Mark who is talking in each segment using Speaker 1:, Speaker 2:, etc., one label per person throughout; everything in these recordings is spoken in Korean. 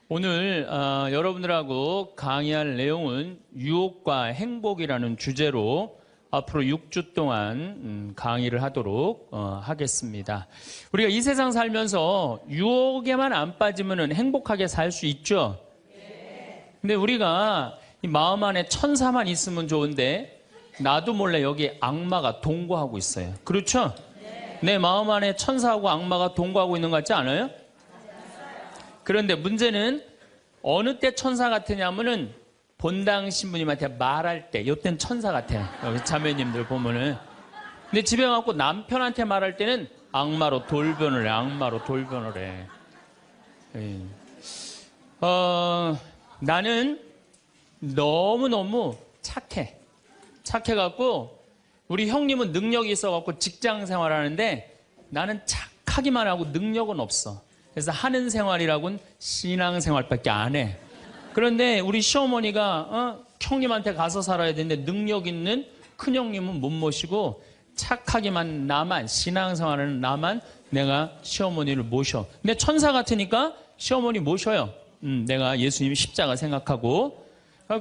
Speaker 1: 오늘 여러분들하고 강의할 내용은 유혹과 행복이라는 주제로 앞으로 6주 동안 강의를 하도록 하겠습니다. 우리가 이 세상 살면서 유혹에만 안 빠지면 행복하게 살 수 있죠? 근데 우리가 이 마음 안에 천사만 있으면 좋은데 나도 몰래 여기 악마가 동거하고 있어요. 그렇죠? 내 마음 안에 천사하고 악마가 동거하고 있는 것 같지 않아요? 그런데 문제는 어느 때 천사 같으냐면은 본당 신부님한테 말할 때, 이때는 천사 같아요. 여기 자매님들 보면은. 근데 집에 와서 남편한테 말할 때는 악마로 돌변을 해. 악마로 돌변을 해. 나는 너무너무 착해. 착해갖고 우리 형님은 능력이 있어갖고 직장 생활하는데 나는 착하기만 하고 능력은 없어. 그래서 하는 생활이라고는 신앙생활밖에 안 해. 그런데 우리 시어머니가 형님한테 가서 살아야 되는데 능력 있는 큰형님은 못 모시고 착하기만 나만, 신앙생활하는 나만 내가 시어머니를 모셔. 근데 천사 같으니까 시어머니 모셔요. 내가 예수님 십자가 생각하고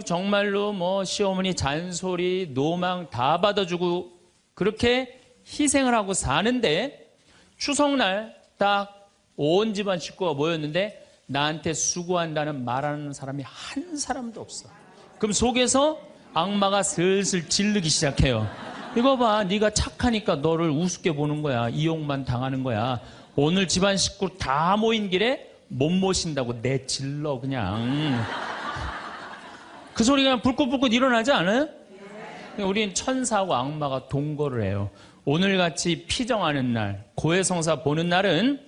Speaker 1: 정말로 뭐 시어머니 잔소리, 노망 다 받아주고 그렇게 희생을 하고 사는데 추석날 딱 온 집안 식구가 모였는데 나한테 수고한다는 말하는 사람이 한 사람도 없어. 그럼 속에서 악마가 슬슬 질르기 시작해요. 이거 봐, 네가 착하니까 너를 우습게 보는 거야. 이용만 당하는 거야. 오늘 집안 식구 다 모인 길에 못 모신다고 내질러 그냥. 그 소리가 불꽃불꽃 일어나지 않아요? 우린 천사하고 악마가 동거를 해요. 오늘같이 피정하는 날, 고해성사 보는 날은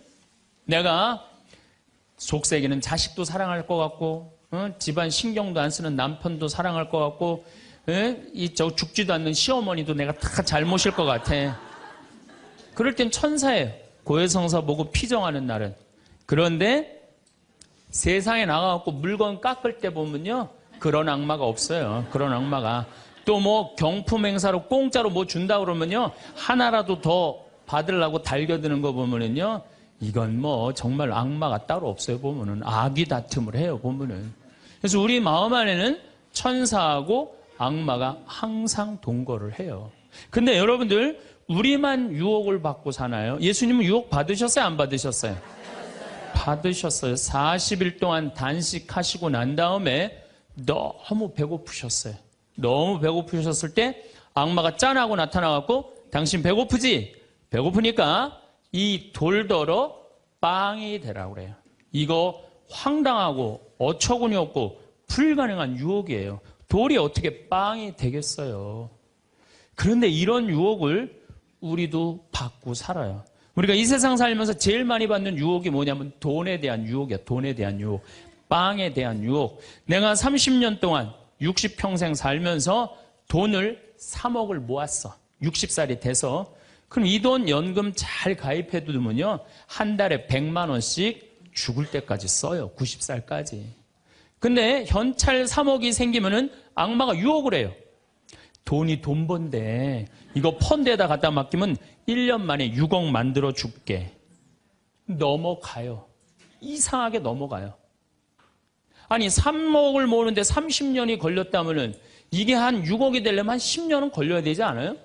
Speaker 1: 내가 속세기는 자식도 사랑할 것 같고 집안 신경도 안 쓰는 남편도 사랑할 것 같고 죽지도 않는 시어머니도 내가 다 잘 모실 것 같아. 그럴 땐 천사예요. 고해성사 보고 피정하는 날은. 그런데 세상에 나가갖고 물건 깎을 때 보면요 그런 악마가 없어요. 그런 악마가. 또 뭐 경품 행사로 공짜로 뭐 준다 그러면요 하나라도 더 받으려고 달겨드는 거 보면은요 이건 뭐 정말 악마가 따로 없어요. 보면은 악이 다툼을 해요. 보면은. 그래서 우리 마음 안에는 천사하고 악마가 항상 동거를 해요. 근데 여러분들 우리만 유혹을 받고 사나요? 예수님은 유혹 받으셨어요? 안 받으셨어요? 받으셨어요. 40일 동안 단식하시고 난 다음에 너무 배고프셨어요. 너무 배고프셨을 때 악마가 짠하고 나타나갖고 당신 배고프지? 배고프니까 이 돌더러 빵이 되라고 그래요. 이거 황당하고 어처구니 없고 불가능한 유혹이에요. 돌이 어떻게 빵이 되겠어요. 그런데 이런 유혹을 우리도 받고 살아요. 우리가 이 세상 살면서 제일 많이 받는 유혹이 뭐냐면 돈에 대한 유혹이야. 돈에 대한 유혹, 빵에 대한 유혹. 내가 30년 동안 60평생 살면서 돈을 3억을 모았어. 60살이 돼서. 그럼 이 돈 연금 잘 가입해 두면요 한 달에 100만 원씩 죽을 때까지 써요. 90살까지. 근데 현찰 3억이 생기면은 악마가 유혹을 해요. 돈이 돈 번데 이거 펀드에다 갖다 맡기면 1년 만에 6억 만들어 줄게. 넘어가요. 이상하게 넘어가요. 아니 3억을 모으는데 30년이 걸렸다면은 이게 한 6억이 되려면 한 10년은 걸려야 되지 않아요?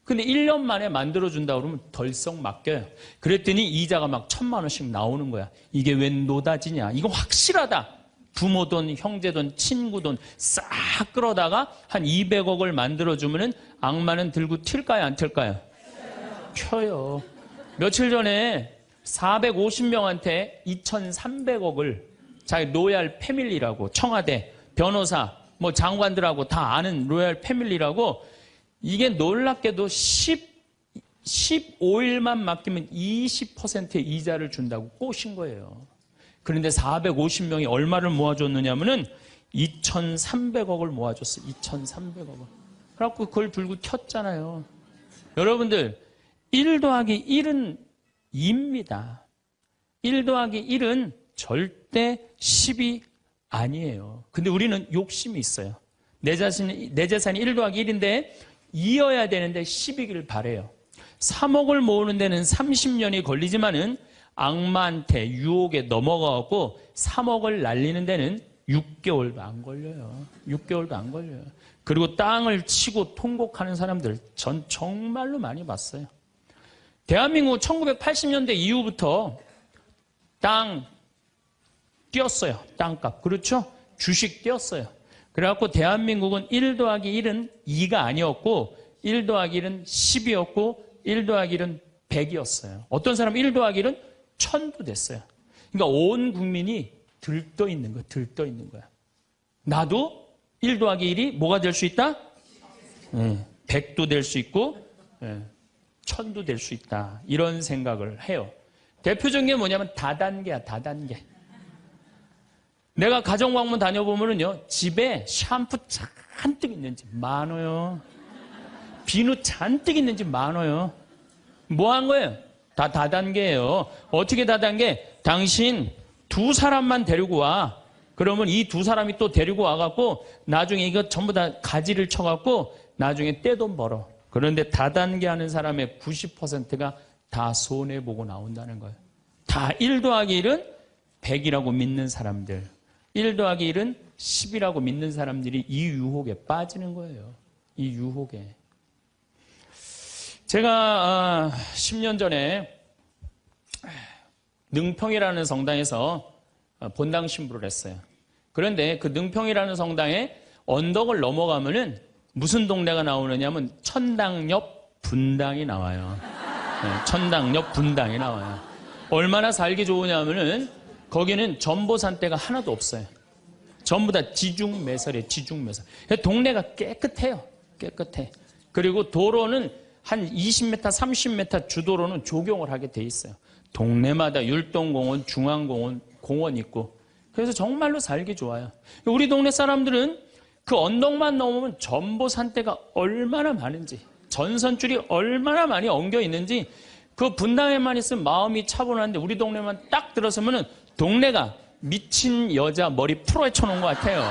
Speaker 1: 근데 1년 만에 만들어준다 그러면 덜썩 맡겨요. 그랬더니 이자가 막 1,000만 원씩 나오는 거야. 이게 웬 노다지냐. 이거 확실하다. 부모 돈, 형제 돈, 친구 돈 싹 끌어다가 한 200억을 만들어주면은 악마는 들고 튈까요? 안 튈까요? 켜요. 며칠 전에 450명한테 2,300억을 자기 로얄 패밀리라고 청와대, 변호사, 뭐 장관들하고 다 아는 로얄 패밀리라고 이게 놀랍게도 15일만 맡기면 20%의 이자를 준다고 꼬신 거예요. 그런데 450명이 얼마를 모아줬느냐면은 2,300억을 모아줬어요. 2,300억을. 그래갖고 그걸 들고 켰잖아요. 여러분들 1 더하기 1은 2입니다. 1 더하기 1은 절대 10이 아니에요. 근데 우리는 욕심이 있어요. 내 재산이 1 더하기 1인데 2여야 되는데 10이길 바래요. 3억을 모으는 데는 30년이 걸리지만은 악마한테 유혹에 넘어가고 3억을 날리는 데는 6개월도 안 걸려요. 6개월도 안 걸려요. 그리고 땅을 치고 통곡하는 사람들 전 정말로 많이 봤어요. 대한민국 1980년대 이후부터 땅 뛰었어요. 땅값. 그렇죠? 주식 뛰었어요. 그래갖고 대한민국은 1 더하기 1은 2가 아니었고 1 더하기 1은 10이었고 1 더하기 1은 100이었어요. 어떤 사람은 1 더하기 1은 1000도 됐어요. 그러니까 온 국민이 들떠 있는 거야. 들떠 있는 거야. 나도 1 더하기 1이 뭐가 될 수 있다? 100도 될 수 있고 1000도 될 수 있다. 이런 생각을 해요. 대표적인 게 뭐냐면 다단계야. 다단계. 내가 가정방문 다녀보면은요, 집에 샴푸 잔뜩 있는지 많아요. 비누 잔뜩 있는지 많아요. 뭐 한 거예요? 다 다단계예요. 어떻게 다단계? 당신 2사람만 데리고 와. 그러면 이 2사람이 또 데리고 와갖고 나중에 이거 전부 다 가지를 쳐갖고 나중에 떼돈 벌어. 그런데 다단계 하는 사람의 90%가 다 손해보고 나온다는 거예요. 다 1 더하기 1은 100이라고 믿는 사람들. 1 더하기 1은 10이라고 믿는 사람들이 이 유혹에 빠지는 거예요. 이 유혹에. 제가 10년 전에 능평이라는 성당에서 본당 신부를 했어요. 그런데 그 능평이라는 성당에 언덕을 넘어가면은 무슨 동네가 나오느냐면 천당 옆 분당이 나와요. 천당 옆 분당이 나와요. 얼마나 살기 좋으냐면은 거기는 전보산대가 하나도 없어요. 전부 다 지중매설이에요. 지중매설. 동네가 깨끗해요. 깨끗해. 그리고 도로는 한 20m, 30m 주도로는 조경을 하게 돼 있어요. 동네마다 율동공원, 중앙공원, 공원 있고. 그래서 정말로 살기 좋아요. 우리 동네 사람들은 그 언덕만 넘으면 전보산대가 얼마나 많은지, 전선줄이 얼마나 많이 엉겨 있는지, 그 분당에만 있으면 마음이 차분한데 우리 동네만 딱 들어서면은 동네가 미친 여자 머리 풀어헤쳐 놓은 것 같아요.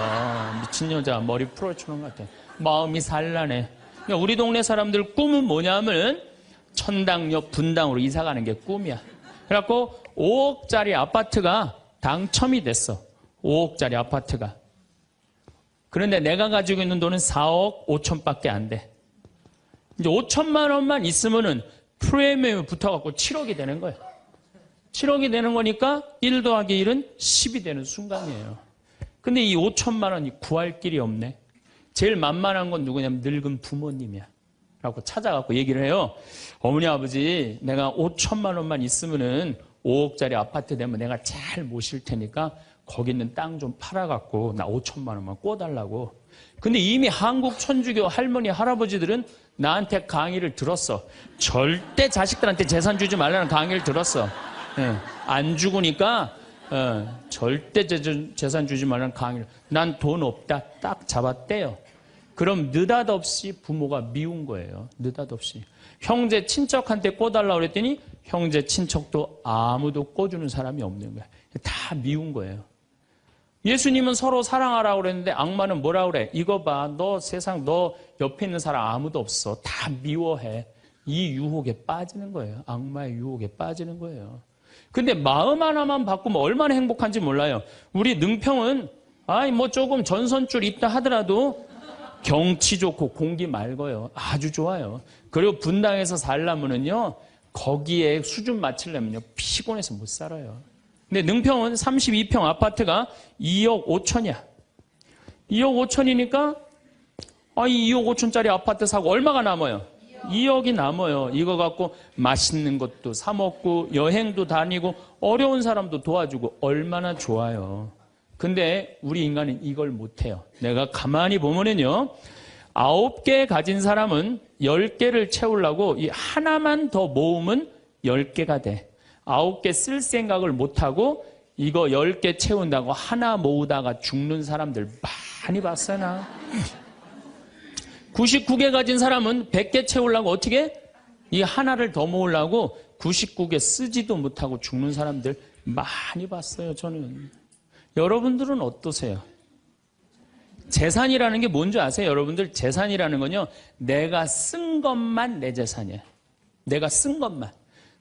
Speaker 1: 미친 여자 머리 풀어헤쳐 놓은 것 같아요. 마음이 산란해. 그러니까 우리 동네 사람들 꿈은 뭐냐면 천당역 분당으로 이사 가는 게 꿈이야. 그래갖고 5억짜리 아파트가 당첨이 됐어. 5억짜리 아파트가. 그런데 내가 가지고 있는 돈은 4억 5천밖에 안 돼. 이제 5천만 원만 있으면은 프리미엄이 붙어갖고 7억이 되는 거예요. 7억이 되는 거니까 1 더하기 1은 10이 되는 순간이에요. 근데 이 5천만 원이 구할 길이 없네. 제일 만만한 건 누구냐면 늙은 부모님이야. 라고 찾아갖고 얘기를 해요. 어머니, 아버지, 내가 5천만 원만 있으면은 5억짜리 아파트 되면 내가 잘 모실 테니까 거기 있는 땅 좀 팔아갖고 나 5천만 원만 꿔달라고. 근데 이미 한국 천주교 할머니, 할아버지들은 나한테 강의를 들었어. 절대 자식들한테 재산 주지 말라는 강의를 들었어. 안 죽으니까 절대 재산 주지 말라는 강의를. 난 돈 없다. 딱 잡았대요. 그럼 느닷없이 부모가 미운 거예요. 느닷없이. 형제 친척한테 꿔달라고 그랬더니 형제 친척도 아무도 꿔주는 사람이 없는 거야. 다 미운 거예요. 예수님은 서로 사랑하라고 그랬는데 악마는 뭐라고 그래? 이거 봐. 너 세상 너 옆에 있는 사람 아무도 없어. 다 미워해. 이 유혹에 빠지는 거예요. 악마의 유혹에 빠지는 거예요. 근데 마음 하나만 바꾸면 얼마나 행복한지 몰라요. 우리 능평은 뭐 조금 전선줄 있다 하더라도 경치 좋고 공기 맑아요. 아주 좋아요. 그리고 분당에서 살려면은요, 거기에 수준 맞추려면요, 피곤해서 못 살아요. 근데 능평은 32평 아파트가 2억 5천이야. 2억 5천이니까, 이 2억 5천짜리 아파트 사고 얼마가 남아요? 2억이 남아요. 이거 갖고 맛있는 것도 사 먹고, 여행도 다니고, 어려운 사람도 도와주고, 얼마나 좋아요. 근데 우리 인간은 이걸 못해요. 내가 가만히 보면은요, 9개 가진 사람은 10개를 채우려고 이 하나만 더 모으면 10개가 돼. 9개 쓸 생각을 못하고 이거 10개 채운다고 하나 모으다가 죽는 사람들 많이 봤어요, 나. 99개 가진 사람은 100개 채우려고 어떻게? 이 하나를 더 모으려고 99개 쓰지도 못하고 죽는 사람들 많이 봤어요, 저는. 여러분들은 어떠세요? 재산이라는 게 뭔지 아세요? 여러분들 재산이라는 건요, 내가 쓴 것만 내 재산이에요. 내가 쓴 것만.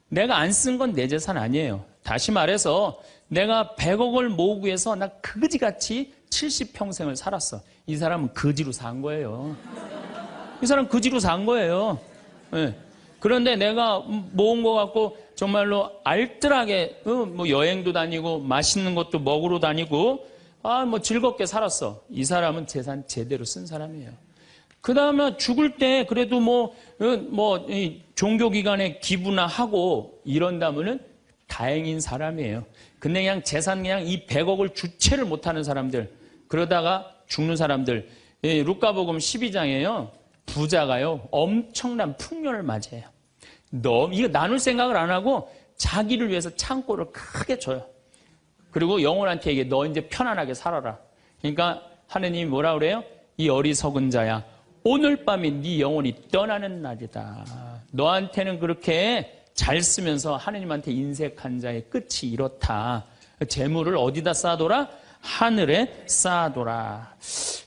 Speaker 1: 내가 안 쓴 건 내 재산 아니에요. 다시 말해서 내가 100억을 모으기 위해서 나 그지같이 70평생을 살았어. 이 사람은 거지로 산 거예요. 이 사람 거지로 산 거예요. 네. 그런데 내가 모은 거 갖고 정말로 알뜰하게 뭐 여행도 다니고 맛있는 것도 먹으러 다니고 뭐 즐겁게 살았어. 이 사람은 재산 제대로 쓴 사람이에요. 그 다음에 죽을 때 그래도 이 종교기관에 기부나 하고 이런다면은 다행인 사람이에요. 근데 그냥 재산 그냥 이 100억을 주체를 못하는 사람들, 그러다가 죽는 사람들, 루카복음 12장에요. 부자가요, 엄청난 풍년을 맞이해요. 이거 나눌 생각을 안 하고 자기를 위해서 창고를 크게 줘요. 그리고 영혼한테 얘기해. 너 이제 편안하게 살아라. 그러니까 하느님이 뭐라 그래요? 이 어리석은 자야. 오늘 밤이 네 영혼이 떠나는 날이다. 너한테는 그렇게 잘 쓰면서 하느님한테 인색한 자의 끝이 이렇다. 재물을 어디다 쌓아둬라? 하늘에 쌓아둬라.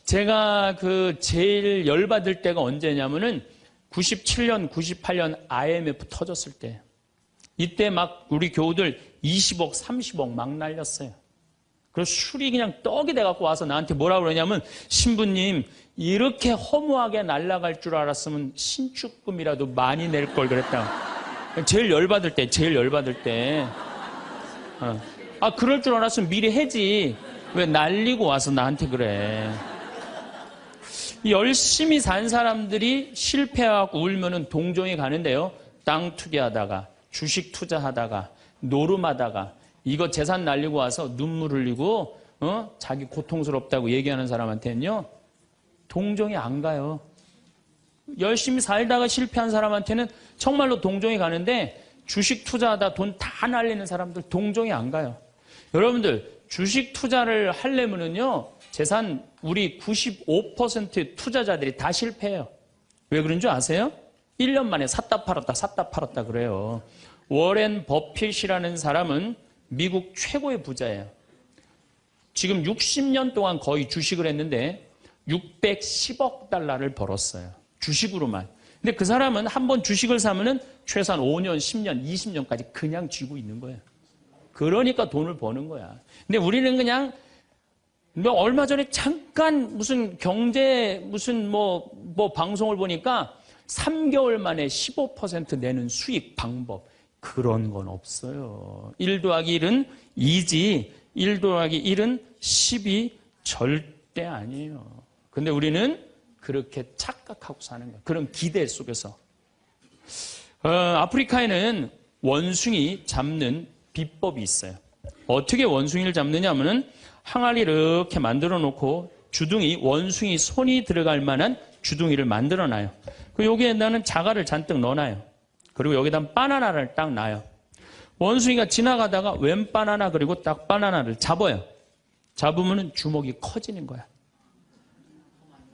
Speaker 1: 제가 제일 열받을 때가 언제냐면은 97년, 98년 IMF 터졌을 때. 이때 막 우리 교우들 20억, 30억 막 날렸어요. 그래서 술이 그냥 떡이 돼갖고 와서 나한테 뭐라 그러냐면, 신부님, 이렇게 허무하게 날아갈 줄 알았으면 신축금이라도 많이 낼 걸 그랬다. 제일 열받을 때. 그럴 줄 알았으면 미리 해지. 왜 날리고 와서 나한테 그래. 열심히 산 사람들이 실패하고 울면은 동정이 가는데요. 땅 투기하다가, 주식 투자하다가, 노름하다가, 이거 재산 날리고 와서 눈물 흘리고, 자기 고통스럽다고 얘기하는 사람한테는요, 동정이 안 가요. 열심히 살다가 실패한 사람한테는 정말로 동정이 가는데, 주식 투자하다 돈 다 날리는 사람들 동정이 안 가요. 여러분들, 주식 투자를 하려면은요, 재산 우리 95% 투자자들이 다 실패해요. 왜 그런 줄 아세요? 1년 만에 샀다 팔았다 그래요. 워렌 버핏이라는 사람은 미국 최고의 부자예요. 지금 60년 동안 거의 주식을 했는데 610억 달러를 벌었어요. 주식으로만. 근데 그 사람은 한번 주식을 사면은 최소한 5년, 10년, 20년까지 그냥 쥐고 있는 거예요. 그러니까 돈을 버는 거야. 근데 우리는 그냥 얼마 전에 잠깐 무슨 경제 뭐 방송을 보니까 3개월 만에 15% 내는 수익 방법. 그런 건 없어요. 1 더하기 1은 2지 1 더하기 1은 10이 절대 아니에요. 근데 우리는 그렇게 착각하고 사는 거예요. 그런 기대 속에서. 아프리카에는 원숭이 잡는 비법이 있어요. 어떻게 원숭이를 잡느냐 하면은 항아리 이렇게 만들어 놓고 주둥이, 원숭이 손이 들어갈 만한 주둥이를 만들어 놔요. 여기에다는 자갈을 잔뜩 넣어놔요. 그리고 여기다 바나나를 딱 놔요. 원숭이가 지나가다가 웬 바나나 그리고 딱 바나나를 잡아요. 잡으면은 주먹이 커지는 거야.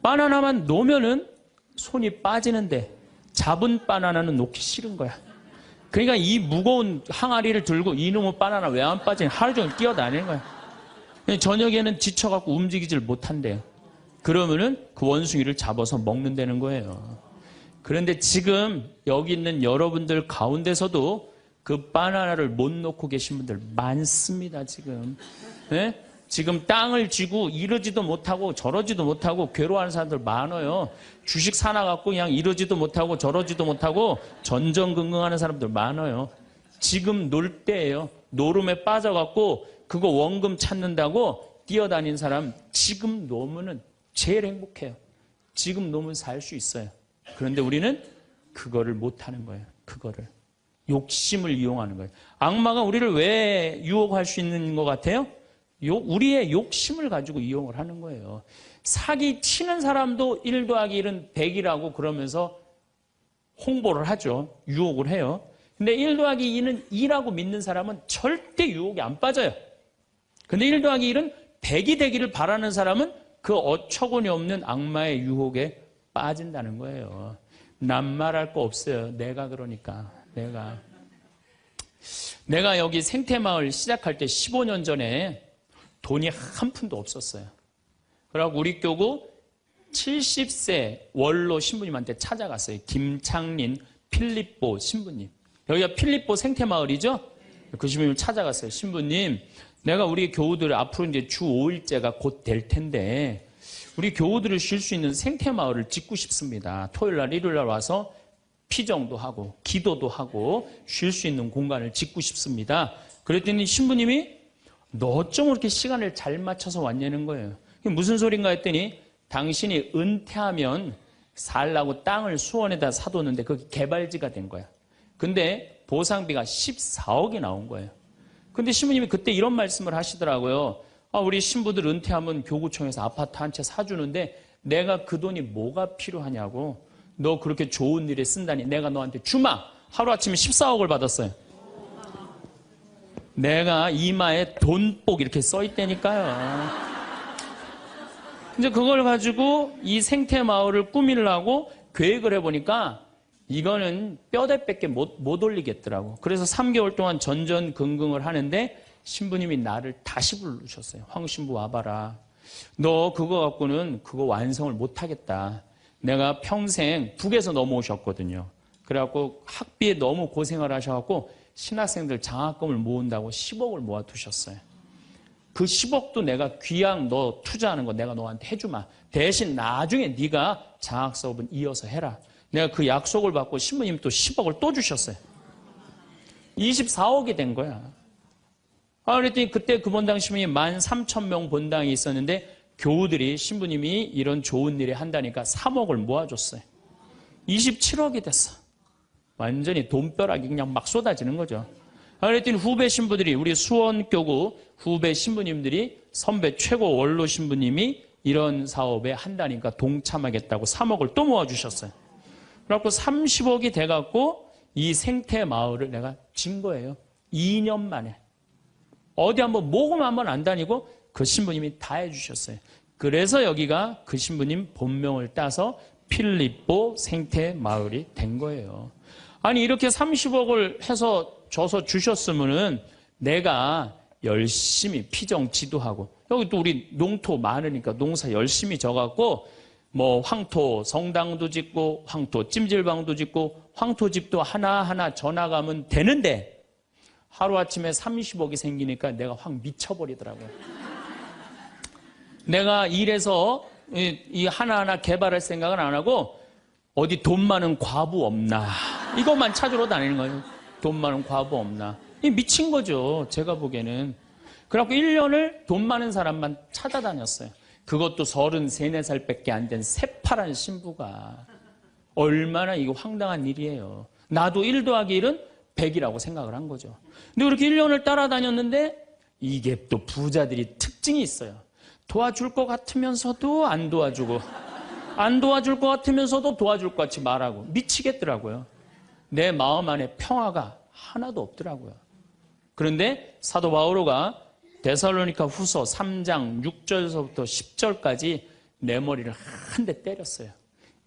Speaker 1: 바나나만 놓으면은 손이 빠지는데 잡은 바나나는 놓기 싫은 거야. 그러니까 이 무거운 항아리를 들고 이놈의 바나나 왜 안 빠지냐 하루 종일 뛰어다니는 거야. 저녁에는 지쳐갖고 움직이질 못한대요. 그러면은 그 원숭이를 잡아서 먹는다는 거예요. 그런데 지금 여기 있는 여러분들 가운데서도 그 바나나를 못 놓고 계신 분들 많습니다, 지금. 네? 지금 땅을 쥐고 이러지도 못하고 저러지도 못하고 괴로워하는 사람들 많아요. 주식 사놔갖고 그냥 이러지도 못하고 저러지도 못하고 전전긍긍하는 사람들 많아요. 지금 놀 때예요. 노름에 빠져갖고 그거 원금 찾는다고 뛰어다니는 사람 지금 놓으면은 제일 행복해요. 지금 놓으면 살 수 있어요. 그런데 우리는 그거를 못하는 거예요. 그거를. 욕심을 이용하는 거예요. 악마가 우리를 왜 유혹할 수 있는 것 같아요? 우리의 욕심을 가지고 이용을 하는 거예요. 사기 치는 사람도 1 더하기 1은 100이라고 그러면서 홍보를 하죠. 유혹을 해요. 근데 1 더하기 2는 2라고 믿는 사람은 절대 유혹이 안 빠져요. 근데 1 더하기 1은 100이 되기를 바라는 사람은 그 어처구니 없는 악마의 유혹에 빠진다는 거예요. 난 말할 거 없어요. 내가 그러니까. 내가 여기 생태마을 시작할 때 15년 전에 돈이 한 푼도 없었어요. 그래갖고 우리 교구 70세 원로 신부님한테 찾아갔어요. 김창린 필립보 신부님. 여기가 필립보 생태마을이죠? 그 신부님을 찾아갔어요. 신부님, 내가 우리 교우들 앞으로 이제 주 5일째가 곧 될 텐데 우리 교우들을 쉴 수 있는 생태마을을 짓고 싶습니다. 토요일날, 일요일날 와서 피정도 하고 기도도 하고 쉴 수 있는 공간을 짓고 싶습니다. 그랬더니 신부님이 너 어쩜 그렇게 시간을 잘 맞춰서 왔냐는 거예요. 그게 무슨 소린가 했더니 당신이 은퇴하면 살라고 땅을 수원에다 사뒀는데 그게 개발지가 된 거야. 근데 보상비가 14억이 나온 거예요. 근데 신부님이 그때 이런 말씀을 하시더라고요. 우리 신부들 은퇴하면 교구청에서 아파트 한 채 사주는데 내가 그 돈이 뭐가 필요하냐고. 너 그렇게 좋은 일에 쓴다니 내가 너한테 주마. 하루아침에 14억을 받았어요. 내가 이마에 돈복 이렇게 써있다니까요. 이제 그걸 가지고 이 생태마을을 꾸미려고 계획을 해보니까 이거는 뼈대밖에 못 올리겠더라고. 그래서 3개월 동안 전전긍긍을 하는데 신부님이 나를 다시 부르셨어요. 황 신부 와봐라. 너 그거 갖고는 그거 완성을 못하겠다. 내가 평생 북에서 넘어오셨거든요. 그래갖고 학비에 너무 고생을 하셔갖고 신학생들 장학금을 모은다고 10억을 모아두셨어요. 그 10억도 내가 귀양 너 투자하는 거 내가 너한테 해주마. 대신 나중에 네가 장학사업은 이어서 해라. 내가 그 약속을 받고 신부님 또 10억을 또 주셨어요. 24억이 된 거야. 그랬더니 그때 그 본당 신부님이 13,000명 본당이 있었는데 교우들이 신부님이 이런 좋은 일에 한다니까 3억을 모아줬어요. 27억이 됐어. 완전히 돈벼락이 그냥 막 쏟아지는 거죠. 그랬더니 후배 신부들이 우리 수원교구 후배 신부님들이 선배 최고 원로 신부님이 이런 사업에 한다니까 동참하겠다고 3억을 또 모아주셨어요. 그래갖고 30억이 돼갖고 이 생태마을을 내가 진 거예요. 2년 만에. 어디 한번 모금 한번 안 다니고 그 신부님이 다 해주셨어요. 그래서 여기가 그 신부님 본명을 따서 필리포 생태마을이 된 거예요. 아니 이렇게 30억을 해서 줘서 주셨으면은 내가 열심히 피정 지도하고 여기 또 우리 농토 많으니까 농사 열심히 져갖고 뭐 황토 성당도 짓고 황토 찜질방도 짓고 황토집도 하나하나 져나가면 되는데 하루아침에 30억이 생기니까 내가 확 미쳐버리더라고요. 내가 일해서 이 하나하나 개발할 생각은 안 하고 어디 돈 많은 과부 없나 이것만 찾으러 다니는 거예요. 돈 많은 과부 없나. 미친 거죠. 제가 보기에는. 그래갖고 1년을 돈 많은 사람만 찾아다녔어요. 그것도 33, 4살밖에 안 된 새파란 신부가. 얼마나 이거 황당한 일이에요. 나도 1 더하기 1은 100이라고 생각을 한 거죠. 근데 그렇게 1년을 따라다녔는데 이게 또 부자들이 특징이 있어요. 도와줄 것 같으면서도 안 도와주고 안 도와줄 것 같으면서도 도와줄 것 같이 말하고 미치겠더라고요. 내 마음 안에 평화가 하나도 없더라고요. 그런데 사도 바오로가 데살로니가 후서 3장 6절서부터 10절까지 내 머리를 한 대 때렸어요.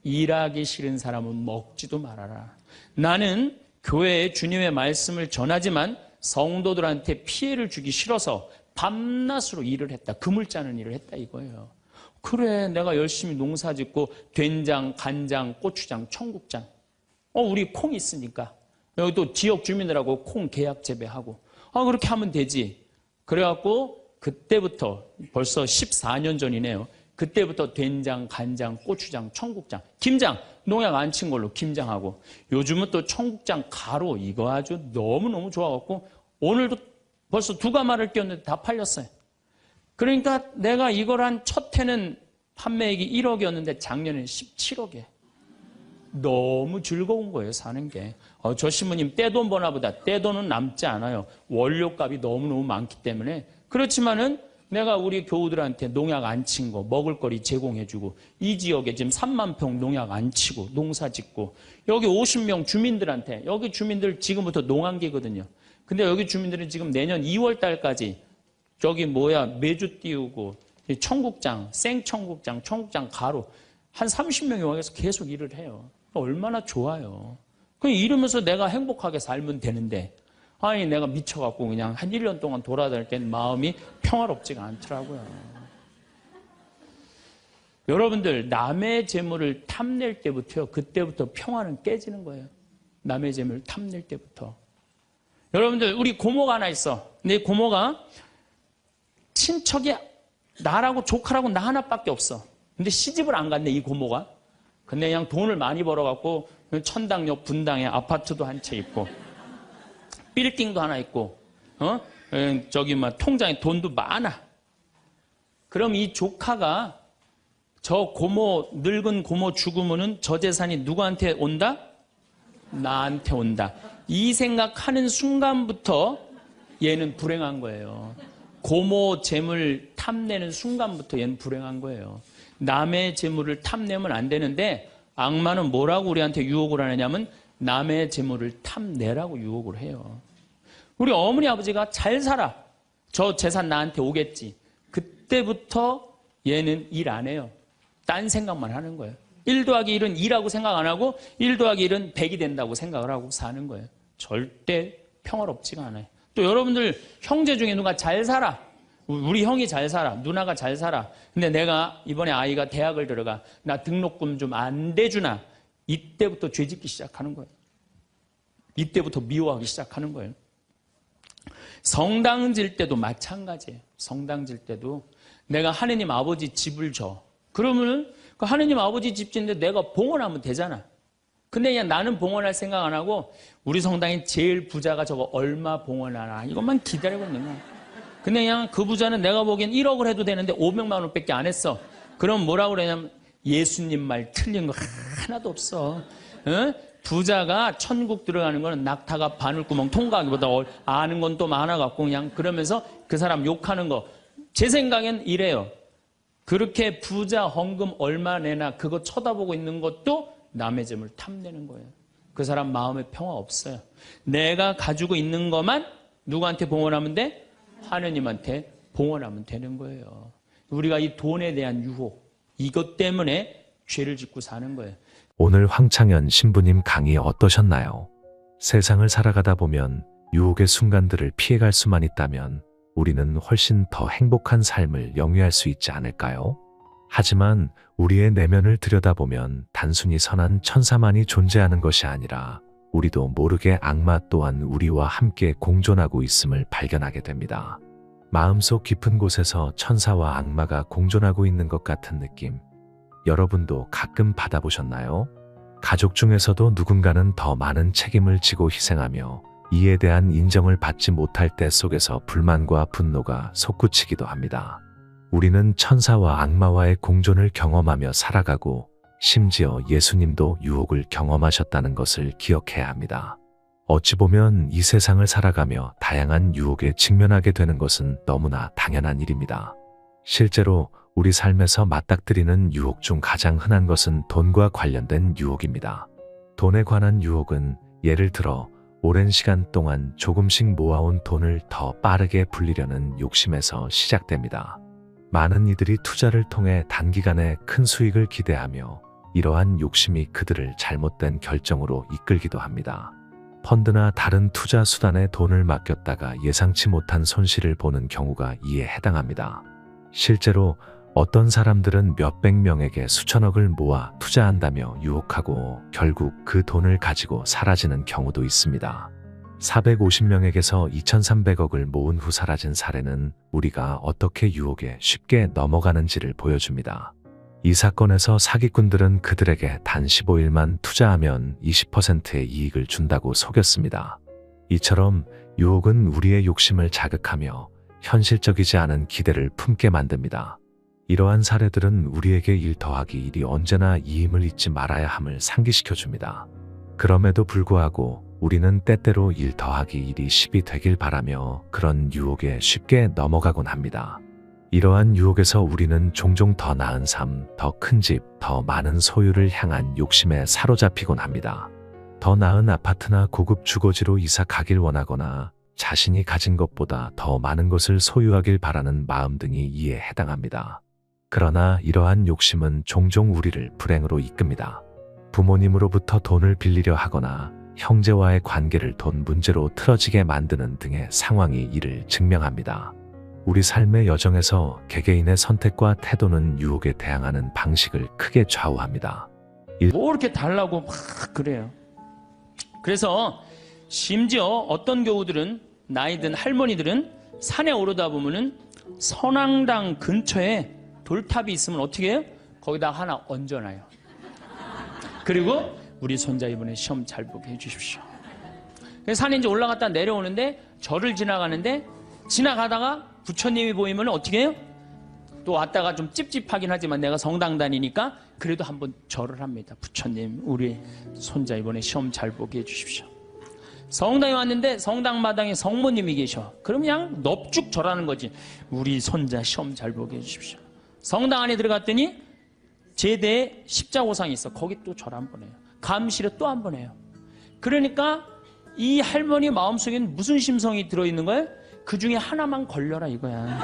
Speaker 1: 일하기 싫은 사람은 먹지도 말아라. 나는 교회에 주님의 말씀을 전하지만 성도들한테 피해를 주기 싫어서 밤낮으로 일을 했다. 금을 짜는 일을 했다 이거예요. 그래 내가 열심히 농사 짓고 된장, 간장, 고추장, 청국장 우리 콩 있으니까 여기 또 지역 주민들하고 콩 계약 재배하고 그렇게 하면 되지. 그래갖고 그때부터 벌써 14년 전이네요. 그때부터 된장, 간장, 고추장, 청국장, 김장 농약 안 친 걸로 김장하고 요즘은 또 청국장 가루 이거 아주 너무너무 좋아갖고 오늘도 벌써 2가마를 끼웠는데 다 팔렸어요. 그러니까 내가 이걸 한 첫 해는 판매액이 1억이었는데 작년에는 17억이에요. 너무 즐거운 거예요, 사는 게. 저 신부님 떼돈 버나 보다. 떼돈은 남지 않아요. 원료값이 너무너무 많기 때문에. 그렇지만은 내가 우리 교우들한테 농약 안 친 거, 먹을거리 제공해주고, 이 지역에 지금 3만 평 농약 안 치고, 농사 짓고, 여기 50명 주민들한테, 여기 주민들 지금부터 농한기거든요. 근데 여기 주민들은 지금 내년 2월 달까지 저기 메주 띄우고, 청국장, 생청국장, 청국장 가루, 한 30명이 와서 계속 일을 해요. 얼마나 좋아요. 그냥 이러면서 내가 행복하게 살면 되는데, 아니 내가 미쳐갖고 그냥 한 1년 동안 돌아다닐 때는 마음이 평화롭지가 않더라고요. 여러분들 남의 재물을 탐낼 때부터요. 그때부터 평화는 깨지는 거예요. 남의 재물을 탐낼 때부터. 여러분들 우리 고모가 하나 있어. 내 고모가 친척이 나라고 조카라고 나 하나밖에 없어. 근데 시집을 안 갔네 이 고모가. 근데 그냥 돈을 많이 벌어갖고 천당역 분당에 아파트도 한 채 있고 빌딩도 하나 있고 저기 막 통장에 돈도 많아. 그럼 이 조카가 저 고모 늙은 고모 죽으면은 저 재산이 누구한테 온다? 나한테 온다. 이 생각하는 순간부터 얘는 불행한 거예요. 고모 재물 탐내는 순간부터 얘는 불행한 거예요. 남의 재물을 탐내면 안 되는데 악마는 뭐라고 우리한테 유혹을 하느냐면 남의 재물을 탐내라고 유혹을 해요. 우리 어머니 아버지가 잘 살아. 저 재산 나한테 오겠지. 그때부터 얘는 일 안 해요. 딴 생각만 하는 거예요. 1 더하기 1은 2라고 생각 안 하고 1 더하기 1은 100이 된다고 생각을 하고 사는 거예요. 절대 평화롭지가 않아요. 또 여러분들 형제 중에 누가 잘 살아. 우리 형이 잘 살아. 누나가 잘 살아. 근데 내가 이번에 아이가 대학을 들어가. 나 등록금 좀 안 대주나. 이때부터 죄짓기 시작하는 거예요. 이때부터 미워하기 시작하는 거예요. 성당 질 때도 마찬가지예요. 성당 질 때도 내가 하느님 아버지 집을 줘. 그러면은 그 하느님 아버지 집 짓는데 내가 봉헌하면 되잖아. 근데 그냥 나는 봉헌할 생각 안 하고 우리 성당에 제일 부자가 저거 얼마 봉헌하나 이것만 기다리고 있는 거야. 근데 그냥 그 부자는 내가 보기엔 1억을 해도 되는데 500만 원밖에 안 했어. 그럼 뭐라고 그러냐면 예수님 말 틀린 거 하나도 없어. 어? 부자가 천국 들어가는 거는 낙타가 바늘구멍 통과하기보다 아는 건 또 많아갖고 그냥 그러면서 그 사람 욕하는 거. 제 생각엔 이래요. 그렇게 부자 헌금 얼마 내나 그거 쳐다보고 있는 것도 남의 재물 탐내는 거예요. 그 사람 마음에 평화 없어요. 내가 가지고 있는 것만 누구한테 봉헌하면 돼? 하느님한테 봉헌하면 되는 거예요. 우리가 이 돈에 대한 유혹, 이것 때문에 죄를 짓고 사는 거예요.
Speaker 2: 오늘 황창현 신부님 강의 어떠셨나요? 세상을 살아가다 보면 유혹의 순간들을 피해갈 수만 있다면 우리는 훨씬 더 행복한 삶을 영위할 수 있지 않을까요? 하지만 우리의 내면을 들여다보면 단순히 선한 천사만이 존재하는 것이 아니라 우리도 모르게 악마 또한 우리와 함께 공존하고 있음을 발견하게 됩니다. 마음속 깊은 곳에서 천사와 악마가 공존하고 있는 것 같은 느낌. 여러분도 가끔 받아보셨나요? 가족 중에서도 누군가는 더 많은 책임을 지고 희생하며 이에 대한 인정을 받지 못할 때 속에서 불만과 분노가 솟구치기도 합니다. 우리는 천사와 악마와의 공존을 경험하며 살아가고 심지어 예수님도 유혹을 경험하셨다는 것을 기억해야 합니다. 어찌 보면 이 세상을 살아가며 다양한 유혹에 직면하게 되는 것은 너무나 당연한 일입니다. 실제로 우리 삶에서 맞닥뜨리는 유혹 중 가장 흔한 것은 돈과 관련된 유혹입니다. 돈에 관한 유혹은 예를 들어 오랜 시간 동안 조금씩 모아온 돈을 더 빠르게 불리려는 욕심에서 시작됩니다. 많은 이들이 투자를 통해 단기간에 큰 수익을 기대하며 이러한 욕심이 그들을 잘못된 결정으로 이끌기도 합니다. 펀드나 다른 투자 수단에 돈을 맡겼다가 예상치 못한 손실을 보는 경우가 이에 해당합니다. 실제로 어떤 사람들은 몇백 명에게 수천억을 모아 투자한다며 유혹하고 결국 그 돈을 가지고 사라지는 경우도 있습니다. 450명에게서 2,300억을 모은 후 사라진 사례는 우리가 어떻게 유혹에 쉽게 넘어가는지를 보여줍니다. 이 사건에서 사기꾼들은 그들에게 단 15일만 투자하면 20%의 이익을 준다고 속였습니다. 이처럼 유혹은 우리의 욕심을 자극하며 현실적이지 않은 기대를 품게 만듭니다. 이러한 사례들은 우리에게 1 더하기 1이 언제나 2임을 잊지 말아야 함을 상기시켜줍니다. 그럼에도 불구하고 우리는 때때로 1 더하기 1이 10이 되길 바라며 그런 유혹에 쉽게 넘어가곤 합니다. 이러한 유혹에서 우리는 종종 더 나은 삶, 더 큰 집, 더 많은 소유를 향한 욕심에 사로잡히곤 합니다. 더 나은 아파트나 고급 주거지로 이사 가길 원하거나 자신이 가진 것보다 더 많은 것을 소유하길 바라는 마음 등이 이에 해당합니다. 그러나 이러한 욕심은 종종 우리를 불행으로 이끕니다. 부모님으로부터 돈을 빌리려 하거나 형제와의 관계를 돈 문제로 틀어지게 만드는 등의 상황이 이를 증명합니다. 우리 삶의 여정에서 개개인의 선택과 태도는 유혹에 대항하는 방식을 크게 좌우합니다.
Speaker 1: 뭐 이렇게 달라고 막 그래요. 그래서 심지어 어떤 교우들은, 나이 든 할머니들은 산에 오르다 보면은 선앙당 근처에 돌탑이 있으면 어떻게 해요? 거기다 하나 얹어놔요. 그리고 우리 손자 이번에 시험 잘 보게 해주십시오. 산에 이제 올라갔다 내려오는데 절을 지나가는데, 지나가다가 부처님이 보이면 어떻게 해요? 또 왔다가 좀 찝찝하긴 하지만 내가 성당 다니니까 그래도 한번 절을 합니다. 부처님, 우리 손자 이번에 시험 잘 보게 해주십시오. 성당에 왔는데 성당 마당에 성모님이 계셔. 그럼 그냥 넙죽 절하는 거지. 우리 손자 시험 잘 보게 해주십시오. 성당 안에 들어갔더니 제대에 십자고상이 있어. 거기 또 절 한 번 해요. 감실에 또 한 번 해요. 그러니까 이 할머니 마음속에는 무슨 심성이 들어있는 거예요? 그 중에 하나만 걸려라 이거야.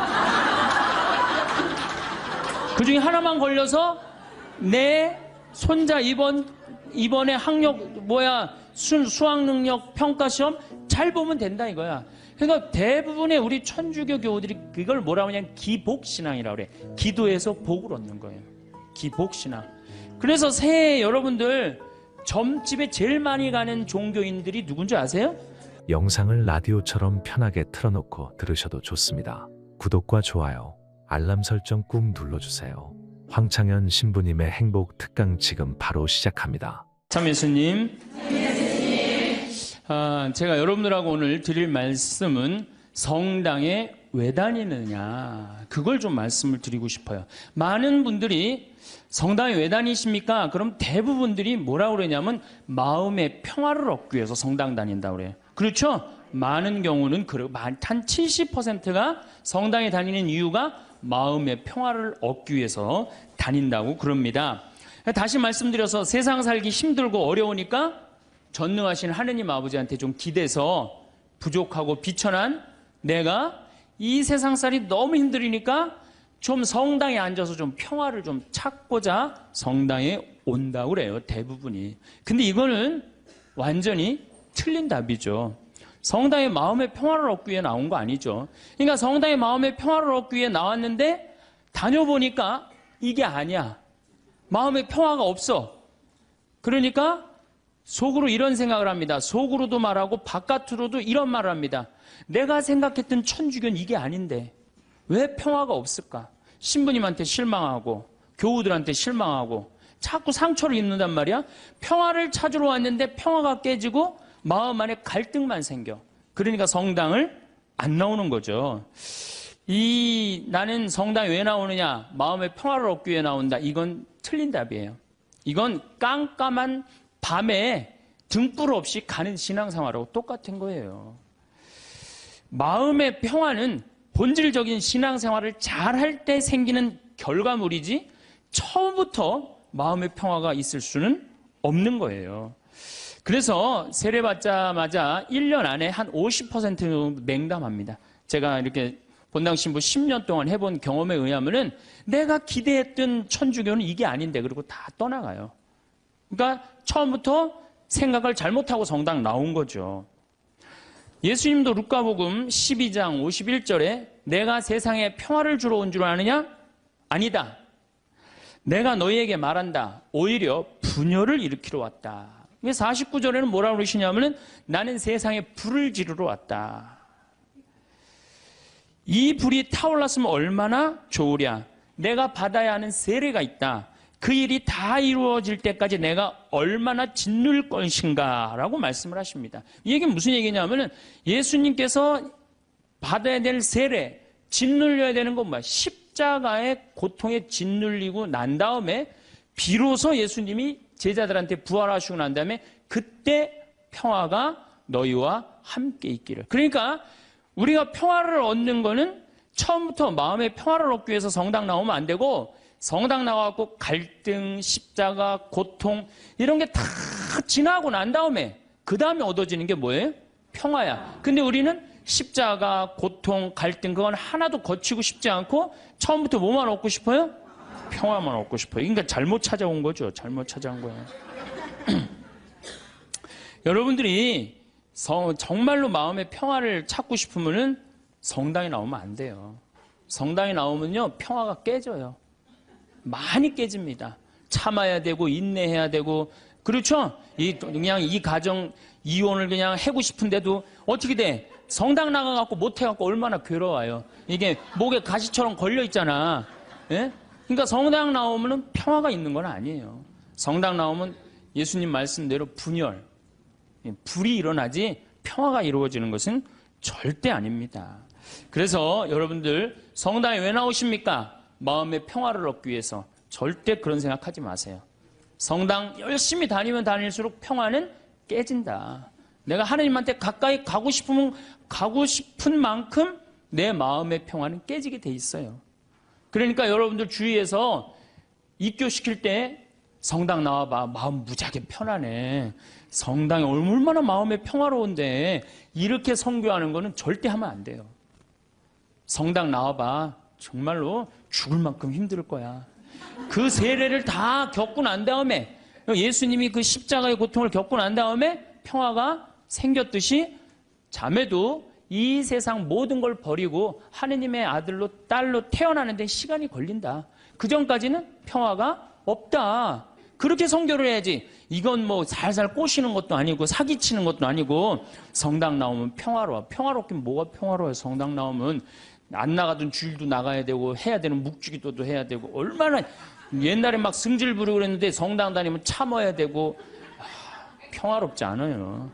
Speaker 1: 그 중에 하나만 걸려서 내 손자 이번에 수학 능력 평가 시험 잘 보면 된다 이거야. 그러니까 대부분의 우리 천주교 교우들이 그걸 뭐라고 하냐면 기복신앙이라고 그래. 기도해서 복을 얻는 거예요. 기복신앙. 그래서 새해 여러분들 점집에 제일 많이 가는 종교인들이 누군지 아세요?
Speaker 2: 영상을 라디오처럼 편하게 틀어놓고 들으셔도 좋습니다. 구독과 좋아요, 알람 설정 꾹 눌러주세요. 황창현 신부님의 행복 특강 지금 바로 시작합니다.
Speaker 1: 참 예수님. 제가 여러분들하고 오늘 드릴 말씀은 성당에 왜 다니느냐, 그걸 좀 말씀을 드리고 싶어요. 많은 분들이 성당에 왜 다니십니까? 그럼 대부분들이 뭐라고 그러냐면 마음의 평화를 얻기 위해서 성당 다닌다고 그래요. 그렇죠? 많은 경우는 한 70%가 성당에 다니는 이유가 마음의 평화를 얻기 위해서 다닌다고 그럽니다. 다시 말씀드려서 세상 살기 힘들고 어려우니까 전능하신 하느님 아버지한테 좀 기대서 부족하고 비천한 내가 이 세상살이 너무 힘들으니까 좀 성당에 앉아서 좀 평화를 좀 찾고자 성당에 온다고 그래요, 대부분이. 근데 이거는 완전히 틀린 답이죠. 성당에 마음의 평화를 얻기 위해 나온 거 아니죠. 그러니까 성당에 마음의 평화를 얻기 위해 나왔는데 다녀보니까 이게 아니야. 마음의 평화가 없어. 그러니까 속으로 이런 생각을 합니다. 속으로도 말하고 바깥으로도 이런 말을 합니다. 내가 생각했던 천주교는 이게 아닌데 왜 평화가 없을까? 신부님한테 실망하고 교우들한테 실망하고 자꾸 상처를 입는단 말이야. 평화를 찾으러 왔는데 평화가 깨지고 마음 안에 갈등만 생겨. 그러니까 성당을 안 나오는 거죠. 나는 성당에 왜 나오느냐, 마음의 평화를 얻기 위해 나온다, 이건 틀린 답이에요. 이건 깜깜한 밤에 등불 없이 가는 신앙생활하고 똑같은 거예요. 마음의 평화는 본질적인 신앙생활을 잘할 때 생기는 결과물이지 처음부터 마음의 평화가 있을 수는 없는 거예요. 그래서 세례 받자마자 1년 안에 한 50% 정도 냉담합니다. 제가 이렇게 본당 신부 10년 동안 해본 경험에 의하면은 내가 기대했던 천주교는 이게 아닌데, 그리고 다 떠나가요. 그러니까 처음부터 생각을 잘못하고 성당 나온 거죠. 예수님도 루카복음 12장 51절에 내가 세상에 평화를 주러 온 줄 아느냐? 아니다. 내가 너희에게 말한다. 오히려 분열을 일으키러 왔다. 49절에는 뭐라고 그러시냐면은 나는 세상에 불을 지르러 왔다. 이 불이 타올랐으면 얼마나 좋으랴. 내가 받아야 하는 세례가 있다. 그 일이 다 이루어질 때까지 내가 얼마나 짓눌 것인가 라고 말씀을 하십니다. 이 얘기는 무슨 얘기냐면은 예수님께서 받아야 될 세례, 짓눌려야 되는 건 뭐야? 십자가의 고통에 짓눌리고 난 다음에 비로소 예수님이 제자들한테 부활하시고 난 다음에 그때 평화가 너희와 함께 있기를. 그러니까 우리가 평화를 얻는 거는 처음부터 마음의 평화를 얻기 위해서 성당 나오면 안 되고, 성당 나와갖고 갈등, 십자가, 고통 이런 게 다 지나고 난 다음에 그 다음에 얻어지는 게 뭐예요? 평화야. 근데 우리는 십자가, 고통, 갈등 그건 하나도 거치고 싶지 않고 처음부터 뭐만 얻고 싶어요? 평화만 얻고 싶어요. 그러니까 잘못 찾아온 거죠. 잘못 찾아온 거예요. 여러분들이 정말로 마음의 평화를 찾고 싶으면은 성당에 나오면 안 돼요. 성당에 나오면요, 평화가 깨져요. 많이 깨집니다. 참아야 되고 인내해야 되고 그렇죠? 그냥 이 가정 이혼을 그냥 하고 싶은데도 어떻게 돼? 성당 나가갖고 못해갖고 얼마나 괴로워요. 이게 목에 가시처럼 걸려있잖아. 예? 그러니까 성당 나오면 평화가 있는 건 아니에요. 성당 나오면 예수님 말씀대로 분열, 불이 일어나지 평화가 이루어지는 것은 절대 아닙니다. 그래서 여러분들 성당에 왜 나오십니까? 마음의 평화를 얻기 위해서. 절대 그런 생각하지 마세요. 성당 열심히 다니면 다닐수록 평화는 깨진다. 내가 하나님한테 가까이 가고 싶으면 가고 싶은 만큼 내 마음의 평화는 깨지게 돼 있어요. 그러니까 여러분들 주위에서 입교시킬 때 성당 나와봐. 마음 무지하게 편하네. 성당이 얼마나 마음이 평화로운데 이렇게 선교하는 거는 절대 하면 안 돼요. 성당 나와봐. 정말로 죽을 만큼 힘들 거야. 그 세례를 다 겪고 난 다음에 예수님이 그 십자가의 고통을 겪고 난 다음에 평화가 생겼듯이 자매도 이 세상 모든 걸 버리고 하느님의 아들로 딸로 태어나는데 시간이 걸린다. 그 전까지는 평화가 없다. 그렇게 선교를 해야지. 이건 뭐 살살 꼬시는 것도 아니고 사기치는 것도 아니고 성당 나오면 평화로워. 평화롭긴 뭐가 평화로워요. 성당 나오면 안 나가던 주일도 나가야 되고 해야 되는 묵주기도도 해야 되고 얼마나 옛날에 막 승질 부르고 그랬는데 성당 다니면 참아야 되고 평화롭지 않아요.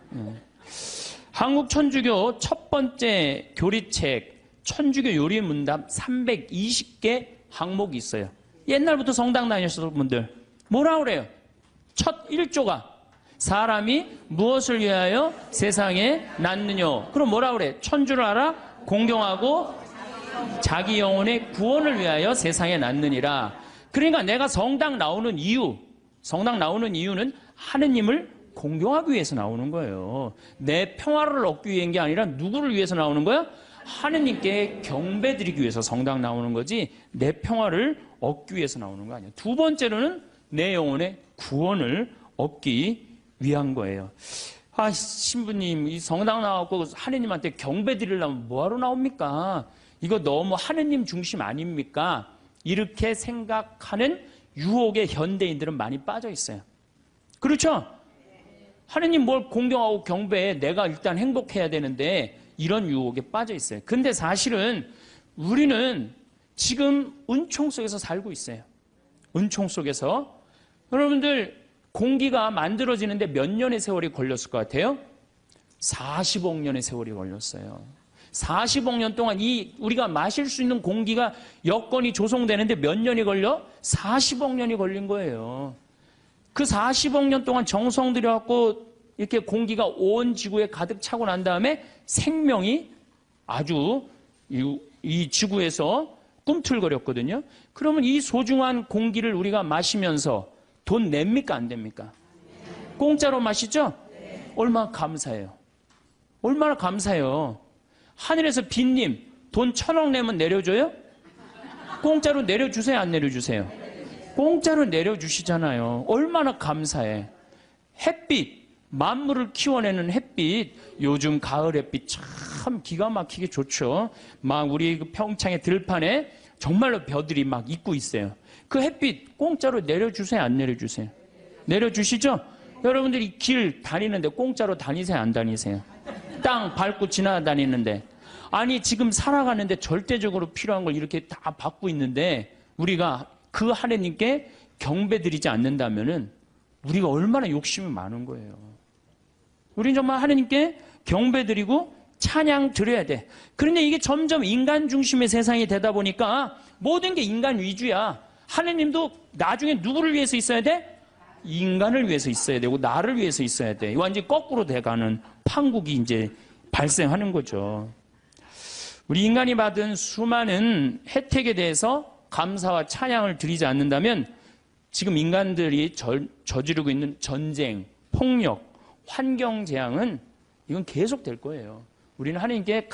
Speaker 1: 한국 천주교 첫 번째 교리책 천주교 요리 문답 320개 항목이 있어요. 옛날부터 성당 다녔던 분들 뭐라 그래요? 첫 1조가 사람이 무엇을 위하여 세상에 낳느냐. 그럼 뭐라 그래? 천주를 알아? 공경하고 자기 영혼의 구원을 위하여 세상에 낳느니라. 그러니까 내가 성당 나오는 이유는 하느님을 공경하기 위해서 나오는 거예요. 내 평화를 얻기 위한 게 아니라 누구를 위해서 나오는 거야? 하느님께 경배드리기 위해서 성당 나오는 거지 내 평화를 얻기 위해서 나오는 거 아니에요. 두 번째로는 내 영혼의 구원을 얻기 위한 거예요. 아, 신부님, 이 성당 나와서 하느님한테 경배드리려면 뭐하러 나옵니까? 이거 너무 하느님 중심 아닙니까? 이렇게 생각하는 유혹에 현대인들은 많이 빠져 있어요. 그렇죠? 하느님 뭘 공경하고 경배해. 내가 일단 행복해야 되는데 이런 유혹에 빠져 있어요. 근데 사실은 우리는 지금 은총 속에서 살고 있어요. 은총 속에서. 여러분들 공기가 만들어지는데 몇 년의 세월이 걸렸을 것 같아요? 40억 년의 세월이 걸렸어요. 40억 년 동안 우리가 마실 수 있는 공기가 여건이 조성되는데 몇 년이 걸려? 40억 년이 걸린 거예요. 그 40억 년 동안 정성 들여갖고 이렇게 공기가 온 지구에 가득 차고 난 다음에 생명이 아주 이 지구에서 꿈틀거렸거든요. 그러면 이 소중한 공기를 우리가 마시면서 돈 냅니까? 안 됩니까? 공짜로 마시죠? 얼마나 감사해요. 얼마나 감사해요. 하늘에서 빈님 돈 1,000억 내면 내려줘요? 공짜로 내려주세요? 안 내려주세요? 공짜로 내려주시잖아요. 얼마나 감사해. 햇빛, 만물을 키워내는 햇빛, 요즘 가을 햇빛 참 기가 막히게 좋죠. 막 우리 그 평창의 들판에 정말로 벼들이 막 있고 있어요. 그 햇빛 공짜로 내려주세요? 안 내려주세요? 내려주시죠? 여러분들이 길 다니는데 공짜로 다니세요? 안 다니세요? 땅 밟고 지나다니는데 아니 지금 살아가는데 절대적으로 필요한 걸 이렇게 다 받고 있는데 우리가 그 하나님께 경배드리지 않는다면은 우리가 얼마나 욕심이 많은 거예요. 우리는 정말 하나님께 경배드리고 찬양 드려야 돼. 그런데 이게 점점 인간 중심의 세상이 되다 보니까 모든 게 인간 위주야. 하나님도 나중에 누구를 위해서 있어야 돼? 인간을 위해서 있어야 되고 나를 위해서 있어야 돼. 완전히 거꾸로 돼가는 판국이 이제 발생하는 거죠. 우리 인간이 받은 수많은 혜택에 대해서 감사와 찬양을 드리지 않는다면 지금 인간들이 저지르고 있는 전쟁, 폭력, 환경 재앙은 이건 계속 될 거예요. 우리는 하나님께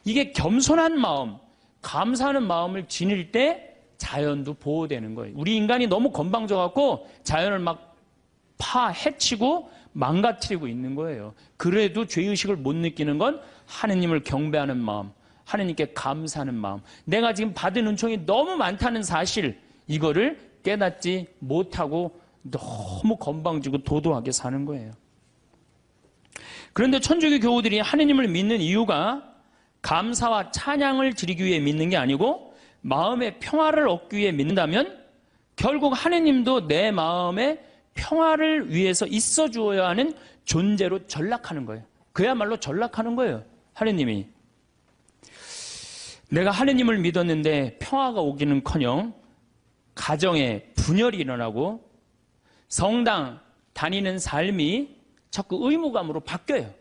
Speaker 1: 이게 겸손한 마음, 감사하는 마음을 지닐 때 자연도 보호되는 거예요. 우리 인간이 너무 건방져갖고 자연을 막 해치고 망가뜨리고 있는 거예요. 그래도 죄의식을 못 느끼는 건 하느님을 경배하는 마음, 하느님께 감사하는 마음. 내가 지금 받은 은총이 너무 많다는 사실, 이거를 깨닫지 못하고 너무 건방지고 도도하게 사는 거예요. 그런데 천주교 교우들이 하느님을 믿는 이유가 감사와 찬양을 드리기 위해 믿는 게 아니고 마음의 평화를 얻기 위해 믿는다면 결국 하느님도 내 마음의 평화를 위해서 있어 주어야 하는 존재로 전락하는 거예요. 그야말로 전락하는 거예요. 하느님이. 내가 하느님을 믿었는데 평화가 오기는커녕 가정에 분열이 일어나고 성당 다니는 삶이 자꾸 의무감으로 바뀌어요.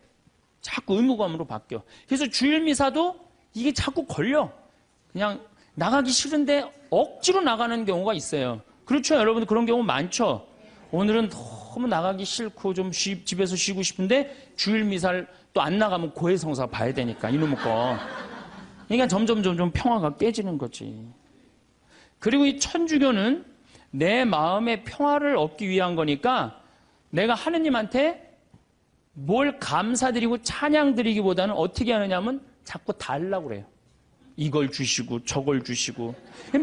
Speaker 1: 자꾸 의무감으로 바뀌어. 그래서 주일 미사도 이게 자꾸 걸려. 그냥 나가기 싫은데 억지로 나가는 경우가 있어요. 그렇죠, 여러분? 그런 경우 많죠. 오늘은 너무 나가기 싫고 좀 집에서 쉬고 싶은데 주일 미사를 또 안 나가면 고해성사 봐야 되니까 이놈의 거. 그러니까 점점 평화가 깨지는 거지. 그리고 이 천주교는 내 마음의 평화를 얻기 위한 거니까 내가 하느님한테 뭘 감사드리고 찬양드리기보다는 어떻게 하느냐면 자꾸 달라고 그래요. 이걸 주시고 저걸 주시고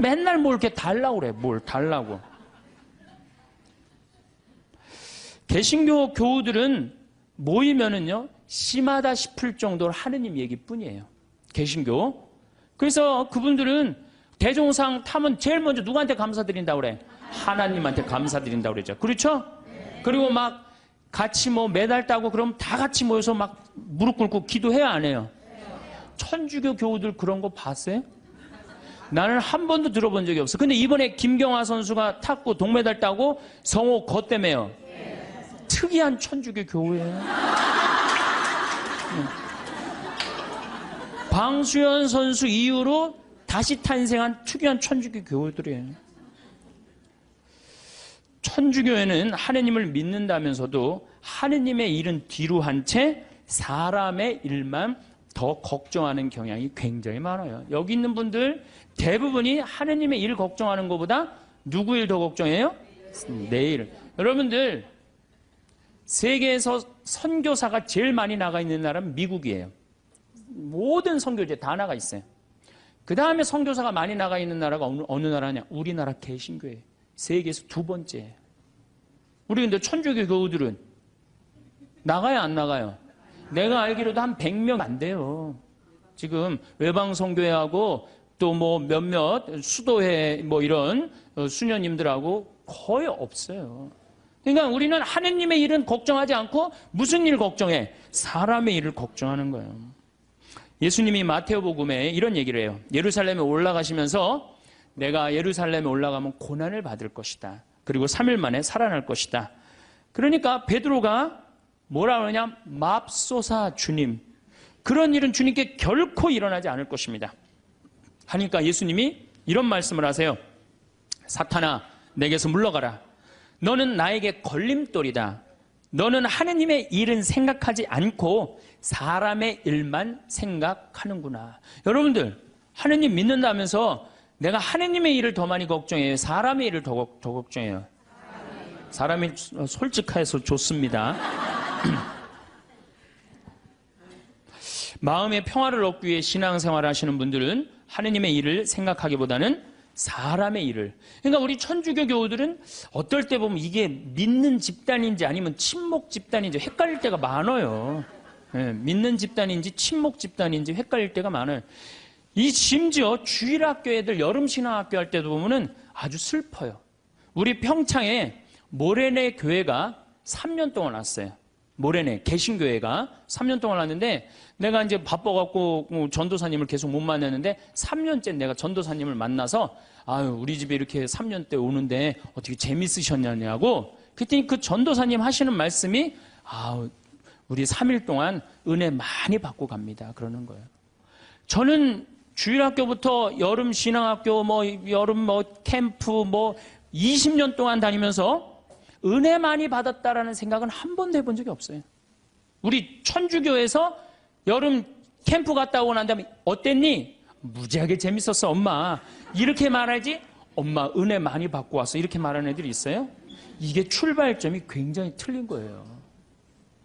Speaker 1: 맨날 뭘 이렇게 달라고 그래. 뭘 달라고. 개신교 교우들은 모이면은요 심하다 싶을 정도로 하느님 얘기뿐이에요. 개신교. 그래서 그분들은 대종상 타면 제일 먼저 누구한테 감사드린다고 그래? 하나님한테 감사드린다고 그러죠. 그렇죠? 그리고 막 같이 뭐 메달 따고 그럼 다 같이 모여서 막 무릎 꿇고 기도해야 안 해요? 천주교 교우들 그런 거 봤어요? 나는 한 번도 들어본 적이 없어. 근데 이번에 김경화 선수가 탔고 동메달 따고 성호 거 때문에요. 특이한 천주교 교우예요. 방수현 선수 이후로 다시 탄생한 특이한 천주교 교우들이에요. 천주교에는 하느님을 믿는다면서도 하느님의 일은 뒤로 한 채 사람의 일만 더 걱정하는 경향이 굉장히 많아요. 여기 있는 분들 대부분이 하느님의 일 걱정하는 것보다 누구 일 더 걱정해요? 내 일. 여러분들 세계에서 선교사가 제일 많이 나가 있는 나라는 미국이에요. 모든 선교제 다 나가 있어요. 그 다음에 선교사가 많이 나가 있는 나라가 어느 나라냐? 우리나라 개신교예요. 세계에서 두 번째예요. 우리 근데 천주교 교우들은 나가요, 안 나가요? 내가 알기로도 한 100명 안 돼요. 지금 외방선교회하고 또 뭐 몇몇 수도회 뭐 이런 수녀님들하고 거의 없어요. 그러니까 우리는 하느님의 일은 걱정하지 않고 무슨 일 걱정해? 사람의 일을 걱정하는 거예요. 예수님이 마태오복음에 이런 얘기를 해요. 예루살렘에 올라가시면서 내가 예루살렘에 올라가면 고난을 받을 것이다. 그리고 3일 만에 살아날 것이다. 그러니까 베드로가 뭐라 그러냐? 맙소사 주님. 그런 일은 주님께 결코 일어나지 않을 것입니다. 하니까 예수님이 이런 말씀을 하세요. 사탄아, 내게서 물러가라. 너는 나에게 걸림돌이다. 너는 하느님의 일은 생각하지 않고 사람의 일만 생각하는구나. 여러분들, 하느님 믿는다면서 내가 하느님의 일을 더 많이 걱정해요? 사람의 일을 더 걱정해요? 사람이 솔직해서 좋습니다. 마음의 평화를 얻기 위해 신앙생활을 하시는 분들은 하느님의 일을 생각하기보다는 사람의 일을. 그러니까 우리 천주교 교우들은 어떨 때 보면 이게 믿는 집단인지 아니면 친목 집단인지 헷갈릴 때가 많아요. 네, 믿는 집단인지 친목 집단인지 헷갈릴 때가 많아요. 이 심지어 주일학교 애들 여름신앙학교 할 때도 보면은 아주 슬퍼요. 우리 평창에 모래내 교회가 3년 동안 왔어요. 모래내 개신교회가 3년 동안 왔는데 내가 이제 바빠갖고 전도사님을 계속 못 만났는데 3년째 내가 전도사님을 만나서 아유 우리 집에 이렇게 3년 때 오는데 어떻게 재밌으셨냐고 그랬더니 그 전도사님 하시는 말씀이 아우 우리 3일 동안 은혜 많이 받고 갑니다. 그러는 거예요. 저는 주일학교부터 여름 신앙학교 여름 캠프 20년 동안 다니면서 은혜 많이 받았다라는 생각은 한 번도 해본 적이 없어요. 우리 천주교에서 여름 캠프 갔다 오고 난 다음에 어땠니? 무지하게 재밌었어 엄마. 이렇게 말하지 엄마 은혜 많이 받고 왔어. 이렇게 말하는 애들이 있어요? 이게 출발점이 굉장히 틀린 거예요.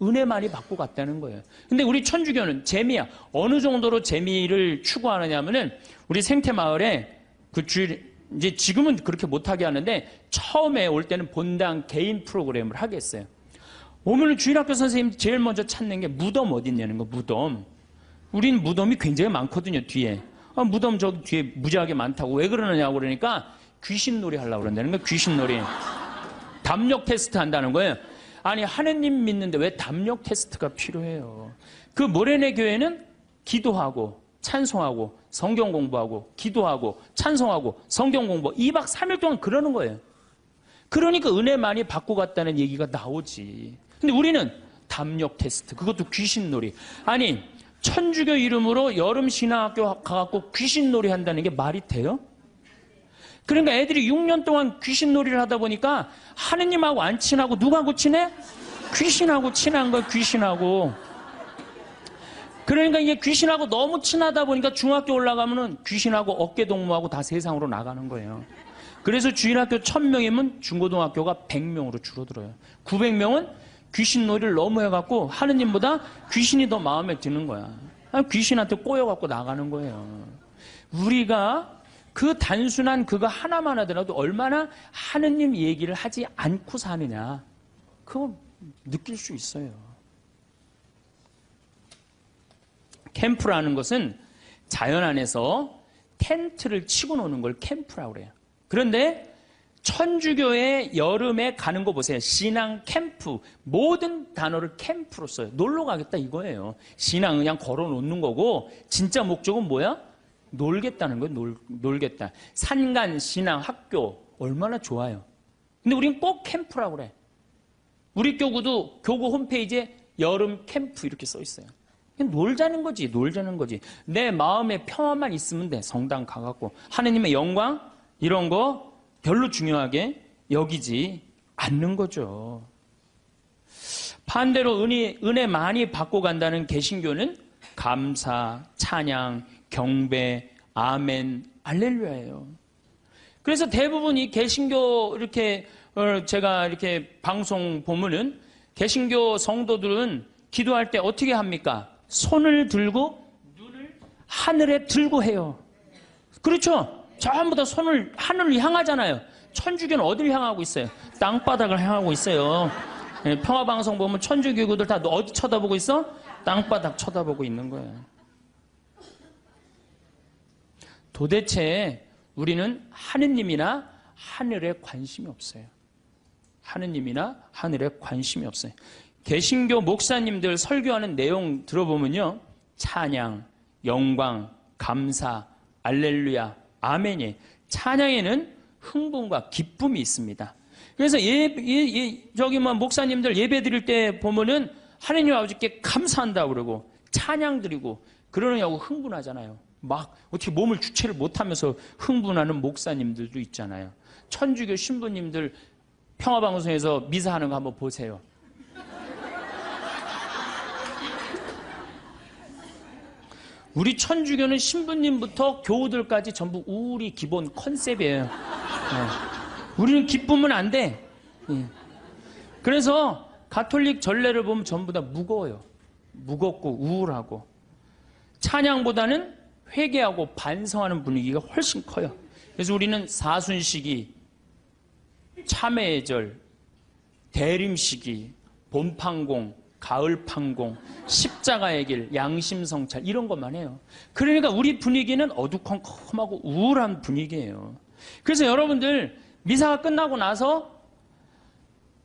Speaker 1: 은혜 많이 받고 갔다는 거예요. 근데 우리 천주교는 재미야. 어느 정도로 재미를 추구하느냐 하면은 우리 생태마을에 그 주일 이제 지금은 그렇게 못하게 하는데 처음에 올 때는 본당 개인 프로그램을 하게 했어요. 오늘 주일학교 선생님 제일 먼저 찾는 게 무덤 어디 있냐는 거. 무덤. 우린 무덤이 굉장히 많거든요. 뒤에. 무덤 저기 뒤에 무지하게 많다고. 왜 그러느냐고 그러니까 귀신놀이 하려고 그런다는 거예요. 귀신놀이. 담력 테스트 한다는 거예요. 아니 하느님 믿는데 왜 담력 테스트가 필요해요. 그 모래내 교회는 기도하고 찬송하고 성경 공부하고 기도하고 찬송하고 성경 공부 2박 3일 동안 그러는 거예요. 그러니까 은혜 많이 받고 갔다는 얘기가 나오지. 근데 우리는 담력 테스트, 그것도 귀신놀이. 아니 천주교 이름으로 여름 신학교 가갖고 귀신놀이 한다는 게 말이 돼요? 그러니까 애들이 6년 동안 귀신놀이를 하다 보니까 하느님하고 안 친하고 누구하고 친해? 귀신하고 친한 거야. 귀신하고. 그러니까 이게 귀신하고 너무 친하다 보니까 중학교 올라가면은 귀신하고 어깨동무하고 다 세상으로 나가는 거예요. 그래서 주일학교 1000명이면 중고등학교가 100명으로 줄어들어요. 900명은 귀신놀이를 너무 해갖고 하느님보다 귀신이 더 마음에 드는 거야. 귀신한테 꼬여갖고 나가는 거예요. 우리가 그 단순한 그거 하나만 하더라도 얼마나 하느님 얘기를 하지 않고 사느냐, 그거 느낄 수 있어요. 캠프라는 것은 자연 안에서 텐트를 치고 노는 걸 캠프라고 그래요. 그런데 천주교의 여름에 가는 거 보세요. 신앙 캠프. 모든 단어를 캠프로 써요. 놀러 가겠다 이거예요. 신앙은 그냥 걸어 놓는 거고 진짜 목적은 뭐야? 놀겠다는 거예요. 놀겠다. 산간, 신앙, 학교 얼마나 좋아요. 근데 우리는 꼭 캠프라고 그래. 우리 교구도 교구 홈페이지에 여름 캠프 이렇게 써 있어요. 그냥 놀자는 거지. 놀자는 거지. 내 마음에 평화만 있으면 돼. 성당 가갖고 하느님의 영광 이런 거 별로 중요하게 여기지 않는 거죠. 반대로 은혜 많이 받고 간다는 개신교는 감사, 찬양, 경배, 아멘, 할렐루야예요. 그래서 대부분 이 개신교 이렇게 제가 이렇게 방송 보면은 개신교 성도들은 기도할 때 어떻게 합니까? 손을 들고 눈을 하늘에 들고 해요. 그렇죠? 전부 다 손을 하늘을 향하잖아요. 천주교는 어디를 향하고 있어요? 땅바닥을 향하고 있어요. 평화방송 보면 천주교구들 다 어디 쳐다보고 있어? 땅바닥 쳐다보고 있는 거예요. 도대체 우리는 하느님이나 하늘에 관심이 없어요. 하느님이나 하늘에 관심이 없어요. 개신교 목사님들 설교하는 내용 들어보면요. 찬양, 영광, 감사, 알렐루야, 아멘이. 찬양에는 흥분과 기쁨이 있습니다. 그래서 저기 목사님들 예배 드릴 때 보면은 하느님 아버지께 감사한다고 그러고 찬양 드리고 그러느냐고 흥분하잖아요. 막 어떻게 몸을 주체를 못하면서 흥분하는 목사님들도 있잖아요. 천주교 신부님들 평화방송에서 미사하는 거 한번 보세요. 우리 천주교는 신부님부터 교우들까지 전부 우리 기본 컨셉이에요. 우리는 기쁘면 안 돼. 그래서 가톨릭 전례를 보면 전부 다 무거워요. 무겁고 우울하고. 찬양보다는 회개하고 반성하는 분위기가 훨씬 커요. 그래서 우리는 사순시기, 참회의 절, 대림시기, 봄판공, 가을판공, 십자가의 길, 양심성찰 이런 것만 해요. 그러니까 우리 분위기는 어두컴컴하고 우울한 분위기예요. 그래서 여러분들 미사가 끝나고 나서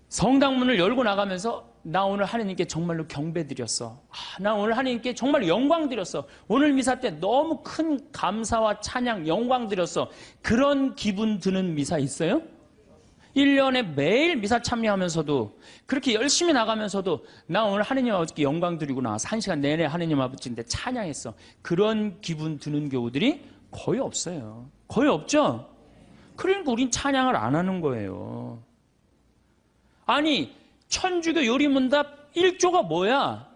Speaker 1: 성당문을 열고 나가면서 나 오늘 하느님께 정말로 경배 드렸어. 나 오늘 하느님께 정말 영광 드렸어. 오늘 미사 때 너무 큰 감사와 찬양, 영광 드렸어. 그런 기분 드는 미사 있어요? 1년에 매일 미사 참여하면서도 그렇게 열심히 나가면서도 나 오늘 하느님 아버지께 영광 드리고 나와서 1시간 내내 하느님 아버지인데 찬양했어. 그런 기분 드는 교우들이 거의 없어요. 거의 없죠? 그러니까 우린 찬양을 안 하는 거예요. 아니 천주교 요리문답 1조가 뭐야?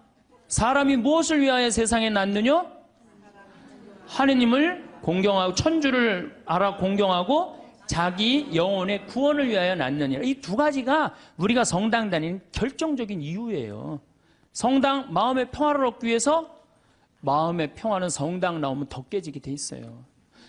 Speaker 1: 사람이 무엇을 위하여 세상에 났느냐? 하느님을 공경하고 천주를 알아 공경하고 자기 영혼의 구원을 위하여 낳느니라. 이 두 가지가 우리가 성당 다니는 결정적인 이유예요. 성당 마음의 평화를 얻기 위해서 마음의 평화는 성당 나오면 더 깨지게 돼 있어요.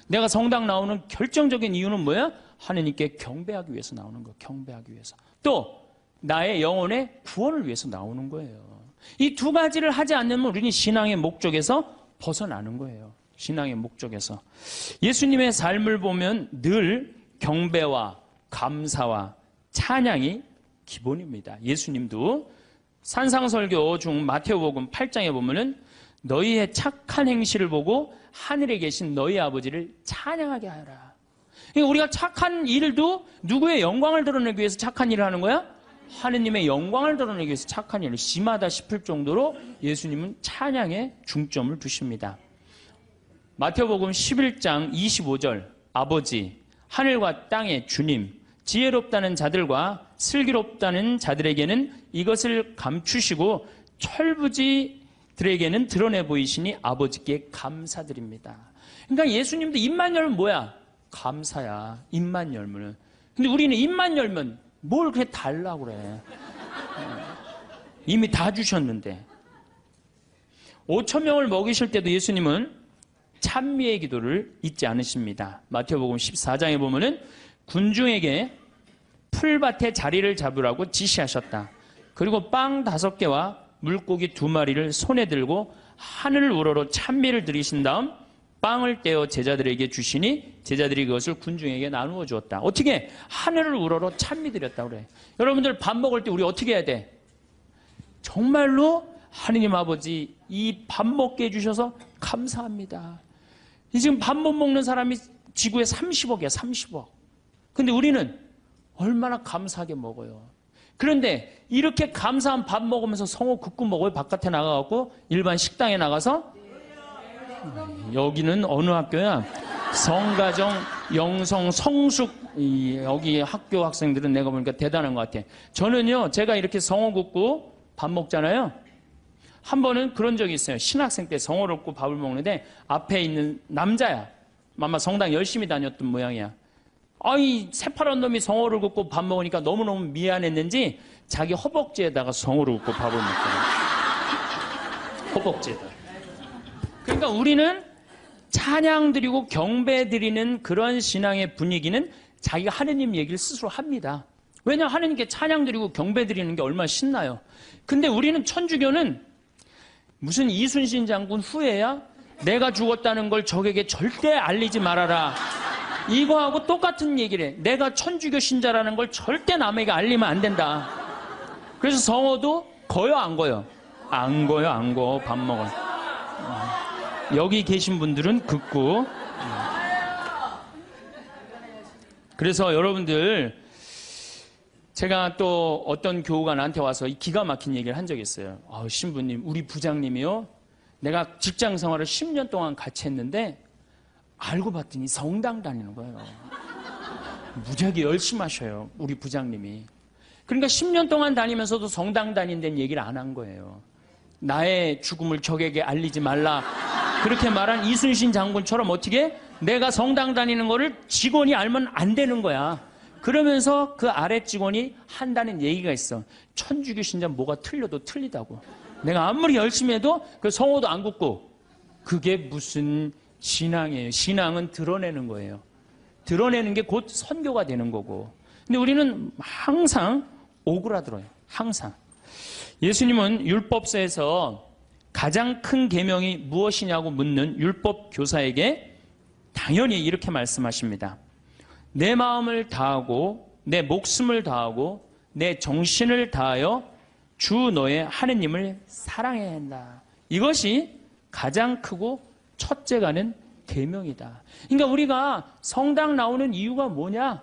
Speaker 1: 내가 성당 나오는 결정적인 이유는 뭐야? 하느님께 경배하기 위해서 나오는 거예요. 경배하기 위해서. 또 나의 영혼의 구원을 위해서 나오는 거예요. 이 두 가지를 하지 않으면 우리는 신앙의 목적에서 벗어나는 거예요. 신앙의 목적에서. 예수님의 삶을 보면 늘 경배와 감사와 찬양이 기본입니다. 예수님도 산상설교 중 마태복음 8장에 보면은 너희의 착한 행실을 보고 하늘에 계신 너희 아버지를 찬양하게 하라. 그러니까 우리가 착한 일도 누구의 영광을 드러내기 위해서 착한 일을 하는 거야? 하느님의 영광을 드러내기 위해서 착한 일을 심하다 싶을 정도로 예수님은 찬양에 중점을 두십니다. 마태복음 11장 25절 아버지 하늘과 땅의 주님 지혜롭다는 자들과 슬기롭다는 자들에게는 이것을 감추시고 철부지들에게는 드러내 보이시니 아버지께 감사드립니다. 그러니까 예수님도 입만 열면 뭐야? 감사야. 입만 열면. 근데 우리는 입만 열면 뭘 그래 달라고 그래. 이미 다 주셨는데. 5천 명을 먹이실 때도 예수님은 찬미의 기도를 잊지 않으십니다. 마태복음 14장에 보면은 군중에게 풀밭에 자리를 잡으라고 지시하셨다. 그리고 빵 5개와 물고기 2마리를 손에 들고 하늘을 우러러 찬미를 드리신 다음 빵을 떼어 제자들에게 주시니 제자들이 그것을 군중에게 나누어 주었다. 어떻게? 하늘을 우러러 찬미 드렸다 그래. 여러분들 밥 먹을 때 우리 어떻게 해야 돼? 정말로 하느님 아버지 이 밥 먹게 해주셔서 감사합니다. 지금 밥 못 먹는 사람이 지구에 30억이야 30억. 근데 우리는 얼마나 감사하게 먹어요. 그런데 이렇게 감사한 밥 먹으면서 성호 굽고 먹어요? 바깥에 나가갖고 일반 식당에 나가서? 여기는 어느 학교야? 성가정, 영성, 성숙 여기 학교 학생들은 내가 보니까 대단한 것 같아. 저는요 제가 이렇게 성호 굽고 밥 먹잖아요. 한 번은 그런 적이 있어요. 신학생 때 성호를 굽고 밥을 먹는데 앞에 있는 남자야. 아마 성당 열심히 다녔던 모양이야. 아이 새파란 놈이 성호를 굽고 밥 먹으니까 너무너무 미안했는지 자기 허벅지에다가 성호를 굽고 밥을 먹더라고요. 허벅지에다가. 그러니까 우리는 찬양 드리고 경배 드리는 그런 신앙의 분위기는 자기가 하느님 얘기를 스스로 합니다. 왜냐 하느님께 찬양 드리고 경배 드리는 게 얼마나 신나요. 근데 우리는 천주교는 무슨 이순신 장군 후예야? 내가 죽었다는 걸 적에게 절대 알리지 말아라. 이거하고 똑같은 얘기를 해. 내가 천주교 신자라는 걸 절대 남에게 알리면 안 된다. 그래서 성호도 거요 안 거요? 안 거요 안 거. 밥 먹어요. 여기 계신 분들은 긋고. 그래서 여러분들 제가 또 어떤 교우가 나한테 와서 기가 막힌 얘기를 한 적이 있어요. 신부님 우리 부장님이요 내가 직장 생활을 10년 동안 같이 했는데 알고 봤더니 성당 다니는 거예요. 무지하게 열심히 하셔요 우리 부장님이. 그러니까 10년 동안 다니면서도 성당 다닌다는 얘기를 안 한 거예요. 나의 죽음을 적에게 알리지 말라 그렇게 말한 이순신 장군처럼 어떻게 내가 성당 다니는 거를 직원이 알면 안 되는 거야. 그러면서 그 아래 직원이 한다는 얘기가 있어. 천주교 신자 뭐가 틀려도 틀리다고. 내가 아무리 열심히 해도 그 성호도 안 굽고. 그게 무슨 신앙이에요. 신앙은 드러내는 거예요. 드러내는 게 곧 선교가 되는 거고. 근데 우리는 항상 오그라들어요. 항상. 예수님은 율법서에서 가장 큰 계명이 무엇이냐고 묻는 율법 교사에게 당연히 이렇게 말씀하십니다. 내 마음을 다하고 내 목숨을 다하고 내 정신을 다하여 주 너의 하느님을 사랑해야 한다. 이것이 가장 크고 첫째가는 계명이다. 그러니까 우리가 성당 나오는 이유가 뭐냐?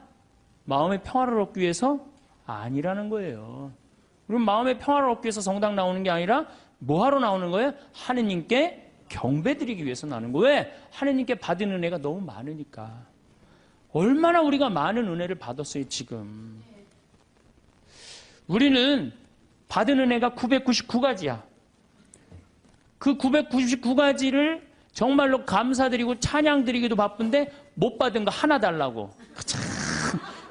Speaker 1: 마음의 평화를 얻기 위해서? 아니라는 거예요. 그럼 마음의 평화를 얻기 위해서 성당 나오는 게 아니라 뭐하러 나오는 거예요? 하느님께 경배드리기 위해서 나오는 거예요. 왜? 하느님께 받은 은혜가 너무 많으니까. 얼마나 우리가 많은 은혜를 받았어요 지금. 우리는 받은 은혜가 999가지야. 그 999가지를 정말로 감사드리고 찬양드리기도 바쁜데 못 받은 거 하나 달라고. 참,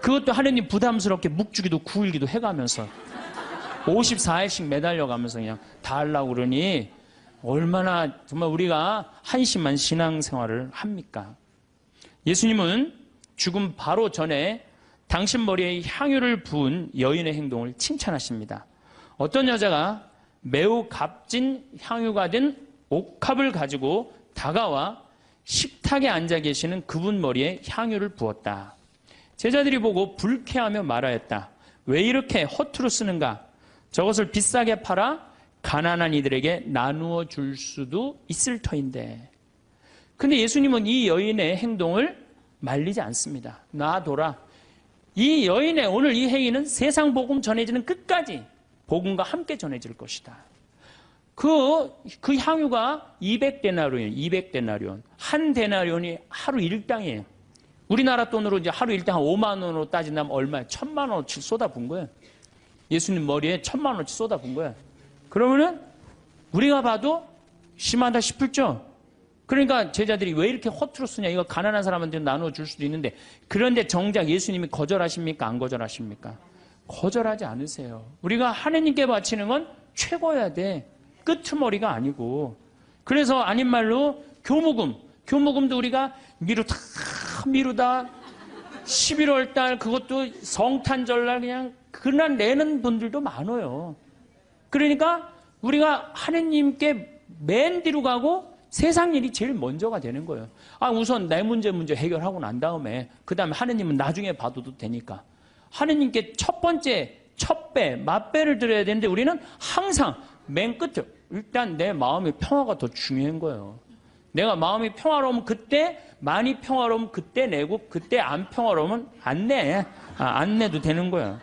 Speaker 1: 그것도 하느님 부담스럽게 묵주기도 9일기도 해가면서 54일씩 매달려가면서 그냥 다 하려고 그러니 얼마나 정말 우리가 한심한 신앙생활을 합니까? 예수님은 죽음 바로 전에 당신 머리에 향유를 부은 여인의 행동을 칭찬하십니다. 어떤 여자가 매우 값진 향유가 된 옥합을 가지고 다가와 식탁에 앉아 계시는 그분 머리에 향유를 부었다. 제자들이 보고 불쾌하며 말하였다. 왜 이렇게 허투루 쓰는가? 저것을 비싸게 팔아 가난한 이들에게 나누어 줄 수도 있을 터인데. 근데 예수님은 이 여인의 행동을 말리지 않습니다. 놔둬라. 이 여인의 오늘 이 행위는 세상 복음 전해지는 끝까지 복음과 함께 전해질 것이다. 그 향유가 200데나리온, 200데나리온. 한 데나리온이 하루 일당이에요. 우리나라 돈으로 이제 하루 일당 한 5만 원으로 따진다면 얼마예요? 1,000만 원어치 쏟아부은 거예요. 예수님 머리에 1,000만 원어치 쏟아부은 거예요. 그러면은 우리가 봐도 심하다 싶을죠? 그러니까 제자들이 왜 이렇게 허투루 쓰냐? 이거 가난한 사람한테 나눠줄 수도 있는데. 그런데 정작 예수님이 거절하십니까? 안 거절하십니까? 거절하지 않으세요. 우리가 하느님께 바치는 건 최고여야 돼. 끄트머리가 아니고. 그래서 아닌 말로 교무금도 우리가 미루다 11월 달 그것도 성탄절날 그냥 그날 내는 분들도 많아요. 그러니까 우리가 하느님께 맨 뒤로 가고 세상 일이 제일 먼저가 되는 거예요. 우선 내 문제 해결하고 난 다음에 그 다음에 하느님은 나중에 봐도 되니까. 하느님께 첫 번째 첫 배, 맛배를 드려야 되는데 우리는 항상 맨 끝에 일단 내 마음의 평화가 더 중요한 거예요. 내가 마음이 평화로우면 그때, 많이 평화로우면 그때 내고, 그때 안 평화로우면 안 내. 안 내도 되는 거예요.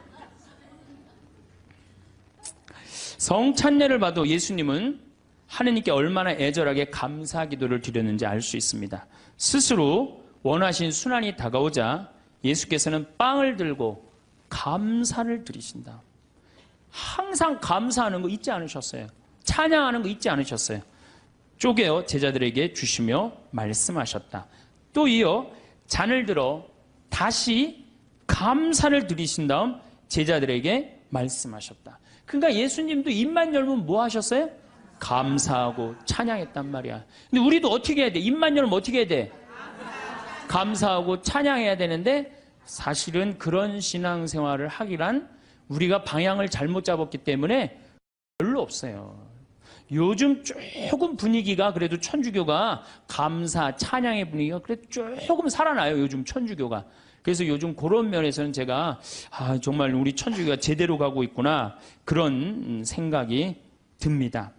Speaker 1: 성찬례를 봐도 예수님은 하느님께 얼마나 애절하게 감사 기도를 드렸는지 알 수 있습니다. 스스로 원하신 순환이 다가오자 예수께서는 빵을 들고 감사를 드리신다. 항상 감사하는 거 잊지 않으셨어요. 찬양하는 거 잊지 않으셨어요. 쪼개어 제자들에게 주시며 말씀하셨다. 또 이어 잔을 들어 다시 감사를 드리신 다음 제자들에게 말씀하셨다. 그러니까 예수님도 입만 열면 뭐 하셨어요? 감사하고 찬양했단 말이야. 근데 우리도 어떻게 해야 돼? 입만 열면 어떻게 해야 돼? 감사하고 찬양해야 되는데 사실은 그런 신앙생활을 하기란 우리가 방향을 잘못 잡았기 때문에 별로 없어요. 요즘 조금 분위기가 그래도 천주교가 감사, 찬양의 분위기가 그래도 조금 살아나요. 요즘 천주교가. 그래서 요즘 그런 면에서는 제가 정말 우리 천주교가 제대로 가고 있구나 그런 생각이 듭니다.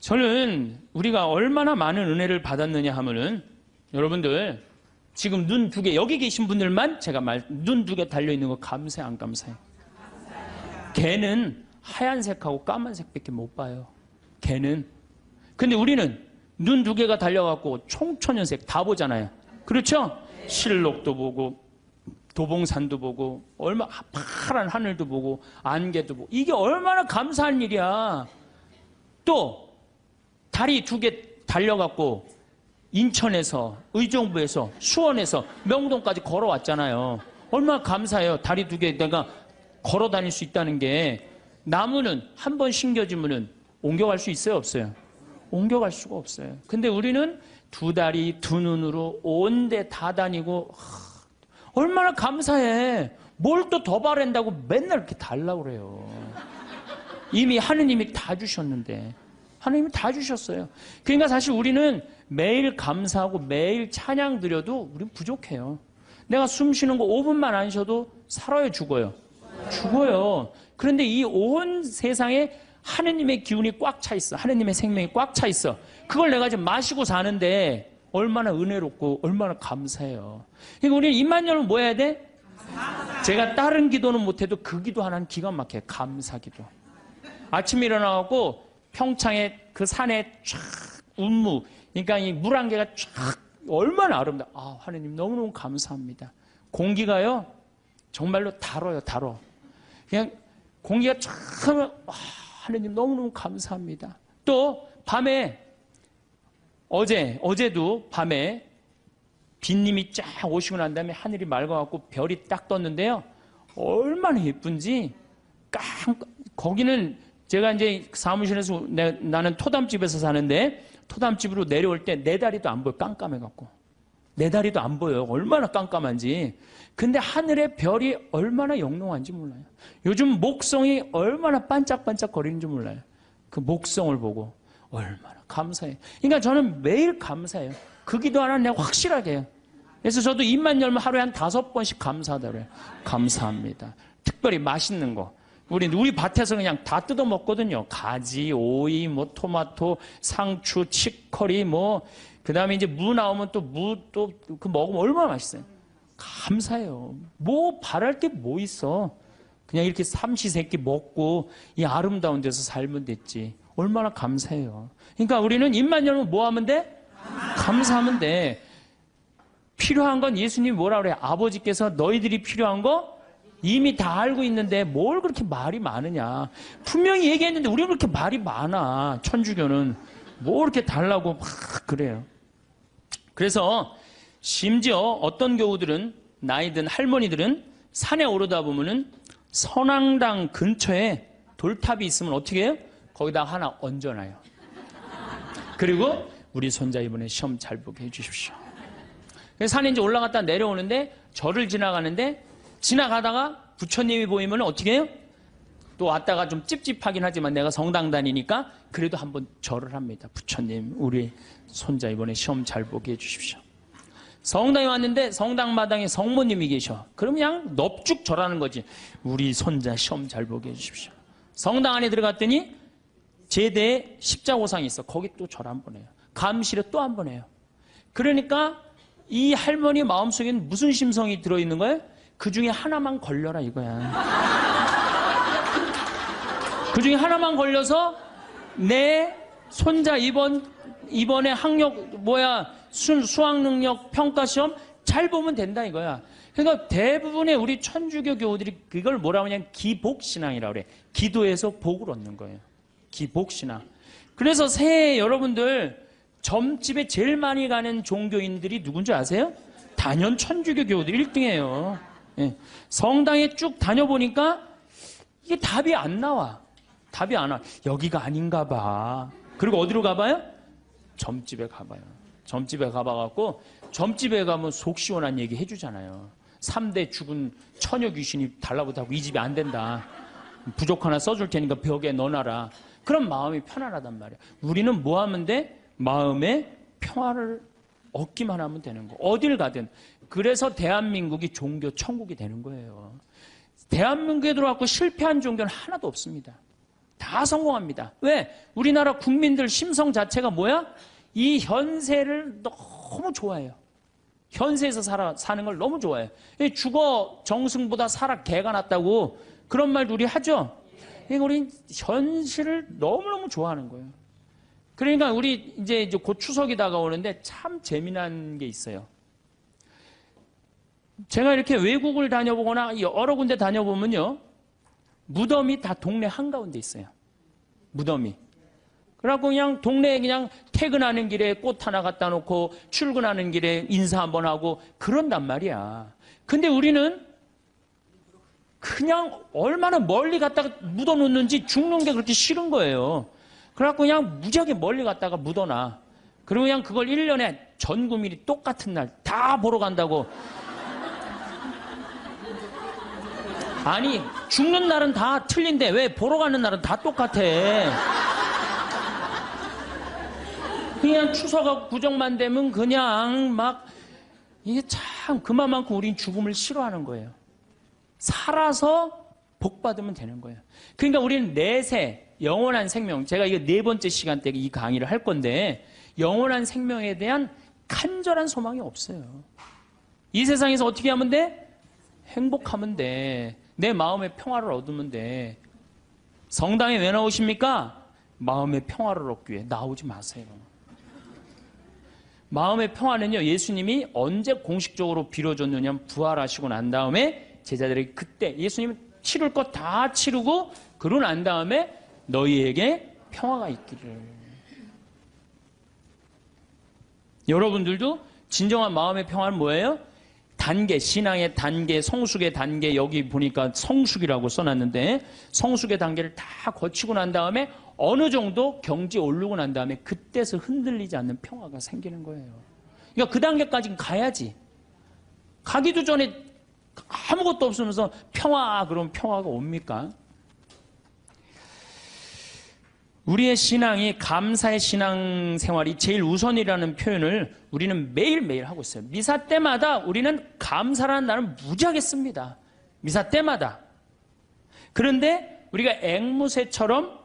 Speaker 1: 저는 우리가 얼마나 많은 은혜를 받았느냐 하면은 여러분들 지금 눈 두 개 여기 계신 분들만 제가 눈 두 개 달려있는 거 감사해 안 감사해? 걔는 하얀색하고 까만색밖에 못 봐요. 걔는. 근데 우리는 눈 두 개가 달려갖고 총천연색 다 보잖아요. 그렇죠? 실록도 보고 도봉산도 보고 얼마 파란 하늘도 보고 안개도 보고 이게 얼마나 감사한 일이야. 또 다리 두 개 달려갖고 인천에서 의정부에서 수원에서 명동까지 걸어왔잖아요. 얼마나 감사해요. 다리 두 개 내가 걸어 다닐 수 있다는 게. 나무는 한 번 심겨지면은 옮겨갈 수 있어요, 없어요? 옮겨갈 수가 없어요. 근데 우리는 두 다리, 두 눈으로 온 데 다 다니고 얼마나 감사해. 뭘 또 더 바란다고 맨날 이렇게 달라고 그래요. 이미 하느님이 다 주셨는데. 하느님이 다 주셨어요. 그러니까 사실 우리는 매일 감사하고 매일 찬양 드려도 우리는 부족해요. 내가 숨 쉬는 거 5분만 안 쉬어도 살아요, 죽어요? 죽어요. 그런데 이 온 세상에 하느님의 기운이 꽉 차 있어. 하느님의 생명이 꽉 차 있어. 그걸 내가 지금 마시고 사는데 얼마나 은혜롭고 얼마나 감사해요. 그러니까 우리는 입만 열면 뭐 해야 돼? 제가 다른 기도는 못해도 그 기도 하나는 기가 막혀요. 감사 기도. 아침에 일어나갖고 평창에 그 산에 쫙 운무, 그러니까 이 물안개가 쫙 얼마나 아름다워. 하느님 너무너무 감사합니다. 공기가요 정말로 달아요. 달어. 그냥 공기가 쫙 하면 하느님 너무너무 감사합니다. 또 밤에 어제도 밤에 빗님이 쫙 오시고 난 다음에 하늘이 맑아갖고 별이 딱 떴는데요. 얼마나 예쁜지 거기는 제가 이제 사무실에서 나는 토담집에서 사는데 토담집으로 내려올 때 내 다리도 안 보여. 깜깜해갖고. 내 다리도 안 보여요. 얼마나 깜깜한지. 근데 하늘의 별이 얼마나 영롱한지 몰라요. 요즘 목성이 얼마나 반짝반짝 거리는지 몰라요. 그 목성을 보고 얼마나 감사해요. 그러니까 저는 매일 감사해요. 그 기도 하나 내가 확실하게 해요. 그래서 저도 입만 열면 하루에 한 5번씩 감사하다고 그래요. 감사합니다. 특별히 맛있는 거. 우리 밭에서 그냥 다 뜯어 먹거든요. 가지, 오이, 뭐 토마토, 상추, 치커리, 뭐 그다음에 이제 무 나오면 또 그 먹으면 얼마나 맛있어요. 감사해요. 뭐 바랄 게 뭐 있어. 그냥 이렇게 삼시세끼 먹고 이 아름다운 데서 살면 됐지. 얼마나 감사해요. 그러니까 우리는 입만 열면 뭐 하면 돼? 감사하면 돼. 필요한 건 예수님이 뭐라 그래요? 아버지께서 너희들이 필요한 거 이미 다 알고 있는데 뭘 그렇게 말이 많으냐. 분명히 얘기했는데 우리가 그렇게 말이 많아. 천주교는 뭐 이렇게 달라고 막 그래요. 그래서 심지어 어떤 교우들은 나이 든 할머니들은 산에 오르다 보면은 선앙당 근처에 돌탑이 있으면 어떻게 해요? 거기다 하나 얹어놔요. 그리고 우리 손자 이번에 시험 잘 보게 해주십시오. 그래서 산에 이제 올라갔다 내려오는데 절을 지나가는데 지나가다가 부처님이 보이면 어떻게 해요? 또 왔다가 좀 찝찝하긴 하지만 내가 성당 다니니까 그래도 한번 절을 합니다. 부처님, 우리 손자 이번에 시험 잘 보게 해주십시오. 성당에 왔는데 성당 마당에 성모님이 계셔. 그럼 그냥 넙죽 절하는 거지. 우리 손자 시험 잘 보게 해주십시오. 성당 안에 들어갔더니 제대에 십자고상이 있어. 거기 또 절 한 번 해요. 감실에 또 한 번 해요. 그러니까 이 할머니 마음속에는 무슨 심성이 들어있는 거예요? 그 중에 하나만 걸려라 이거야. 그 중에 하나만 걸려서 내 손자 이번에 수학 능력 평가 시험 잘 보면 된다 이거야. 그러니까 대부분의 우리 천주교 교우들이 그걸 뭐라고 하냐면 기복신앙이라고 그래. 기도해서 복을 얻는 거예요. 기복신앙. 그래서 새해 여러분들 점집에 제일 많이 가는 종교인들이 누군지 아세요? 단연 천주교 교우들이 1등이에요. 예. 성당에 쭉 다녀보니까 이게 답이 안 나와. 답이 안 와. 여기가 아닌가 봐. 그리고 어디로 가봐요? 점집에 가봐요. 점집에 가봐갖고 점집에 가면 속 시원한 얘기 해주잖아요. 3대 죽은 처녀 귀신이 달라붙하고 이 집이 안 된다. 부족 하나 써줄 테니까 벽에 넣어놔라. 그럼 마음이 편안하단 말이야. 우리는 뭐 하면 돼? 마음의 평화를 얻기만 하면 되는 거. 어딜 가든. 그래서 대한민국이 종교 천국이 되는 거예요. 대한민국에 들어왔고 실패한 종교는 하나도 없습니다. 다 성공합니다. 왜? 우리나라 국민들 심성 자체가 뭐야? 이 현세를 너무 좋아해요. 현세에서 사는 걸 너무 좋아해요. 죽어 정승보다 살아 개가 낫다고 그런 말도 우리 하죠? 그러니까 우리 현실을 너무너무 좋아하는 거예요. 그러니까 우리 이제 곧 추석이 다가오는데 참 재미난 게 있어요. 제가 이렇게 외국을 다녀보거나 여러 군데 다녀보면요. 무덤이 다 동네 한가운데 있어요. 무덤이. 그래갖고 그냥 동네에 그냥 퇴근하는 길에 꽃 하나 갖다 놓고 출근하는 길에 인사 한번 하고 그런단 말이야. 근데 우리는 그냥 얼마나 멀리 갔다가 묻어놓는지 죽는 게 그렇게 싫은 거예요. 그래갖고 그냥 무지하게 멀리 갔다가 묻어놔. 그리고 그냥 그걸 1년에 전 국민이 똑같은 날 다 보러 간다고. 아니 죽는 날은 다 틀린데 왜 보러 가는 날은 다 똑같아. 그냥 추석하고 구정만 되면 그냥 막 이게 참 그만큼 우린 죽음을 싫어하는 거예요. 살아서 복 받으면 되는 거예요. 그러니까 우리는 내세 영원한 생명, 제가 이거 4번째 시간 때 이 강의를 할 건데 영원한 생명에 대한 간절한 소망이 없어요. 이 세상에서 어떻게 하면 돼? 행복하면 돼. 내 마음의 평화를 얻으면 돼. 성당에 왜 나오십니까? 마음의 평화를 얻기 위해. 나오지 마세요. 마음의 평화는요, 예수님이 언제 공식적으로 빌어줬느냐면 부활하시고 난 다음에 제자들에게 그때 예수님은 치를 것 다 치르고 그러고 난 다음에 너희에게 평화가 있기를. 여러분들도 진정한 마음의 평화는 뭐예요? 단계, 신앙의 단계, 성숙의 단계, 여기 보니까 성숙이라고 써놨는데 성숙의 단계를 다 거치고 난 다음에 어느 정도 경지에 오르고 난 다음에 그때서 흔들리지 않는 평화가 생기는 거예요. 그러니까 그 단계까지 가야지. 가기도 전에 아무것도 없으면서 평화, 그러면 평화가 옵니까? 우리의 신앙이 감사의 신앙생활이 제일 우선이라는 표현을 우리는 매일매일 하고 있어요. 미사 때마다 우리는 감사라는 말을 무지하게 씁니다. 미사 때마다. 그런데 우리가 앵무새처럼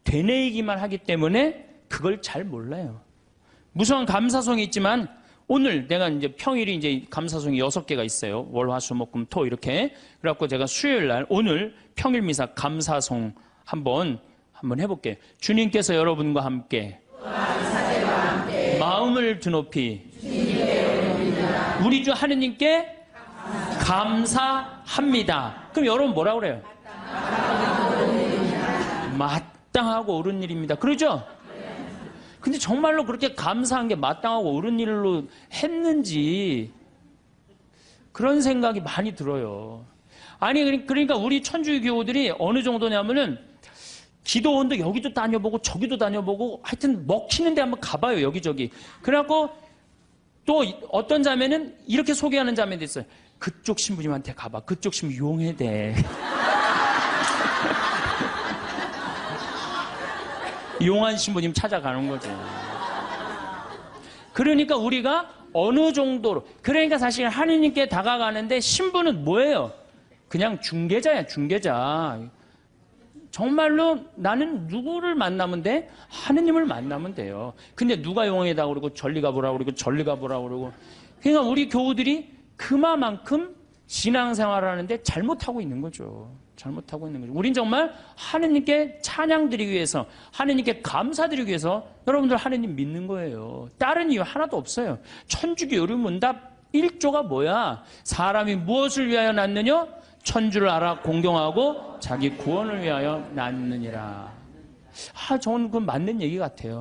Speaker 1: 되뇌이기만 하기 때문에 그걸 잘 몰라요. 무성한 감사송이 있지만 오늘 내가 이제 평일이 이제 감사송이 6개가 있어요. 월, 화, 수, 목, 금, 토 이렇게. 그래갖고 제가 수요일 날 오늘 평일 미사 감사송 한번 해볼게요. 주님께서 여러분과 함께 마음을 드높이 우리 주 하느님께 감사합니다. 그럼 여러분 뭐라 그래요? 마땅하고 옳은 일입니다. 그러죠? 근데 정말로 그렇게 감사한 게 마땅하고 옳은 일로 했는지 그런 생각이 많이 들어요. 아니 그러니까 우리 천주교 교우들이 어느 정도냐면은 기도원도 여기도 다녀보고 저기도 다녀보고 하여튼 먹히는 데 한번 가봐요. 여기저기. 그래갖고 또 어떤 자매는 이렇게 소개하는 자매도 있어요. 그쪽 신부님한테 가봐. 그쪽 신부 용해대. 용한 신부님 찾아가는 거죠. 그러니까 우리가 어느 정도로, 그러니까 사실 하느님께 다가가는데 신부는 뭐예요? 그냥 중개자야, 중개자. 정말로 나는 누구를 만나면 돼? 하느님을 만나면 돼요. 근데 누가 용해다 그러고 전리 가보라 그러고 전리 가보라 그러고. 그러니까 우리 교우들이 그만큼 신앙생활을 하는데 잘못하고 있는 거죠. 잘못하고 있는 거죠. 우린 정말 하느님께 찬양드리기 위해서, 하느님께 감사드리기 위해서 여러분들 하느님 믿는 거예요. 다른 이유 하나도 없어요. 천주교 요리문답 1조가 뭐야? 사람이 무엇을 위하여 낳느냐? 천주를 알아 공경하고 자기 구원을 위하여 낳느니라. 저는 그건 맞는 얘기 같아요.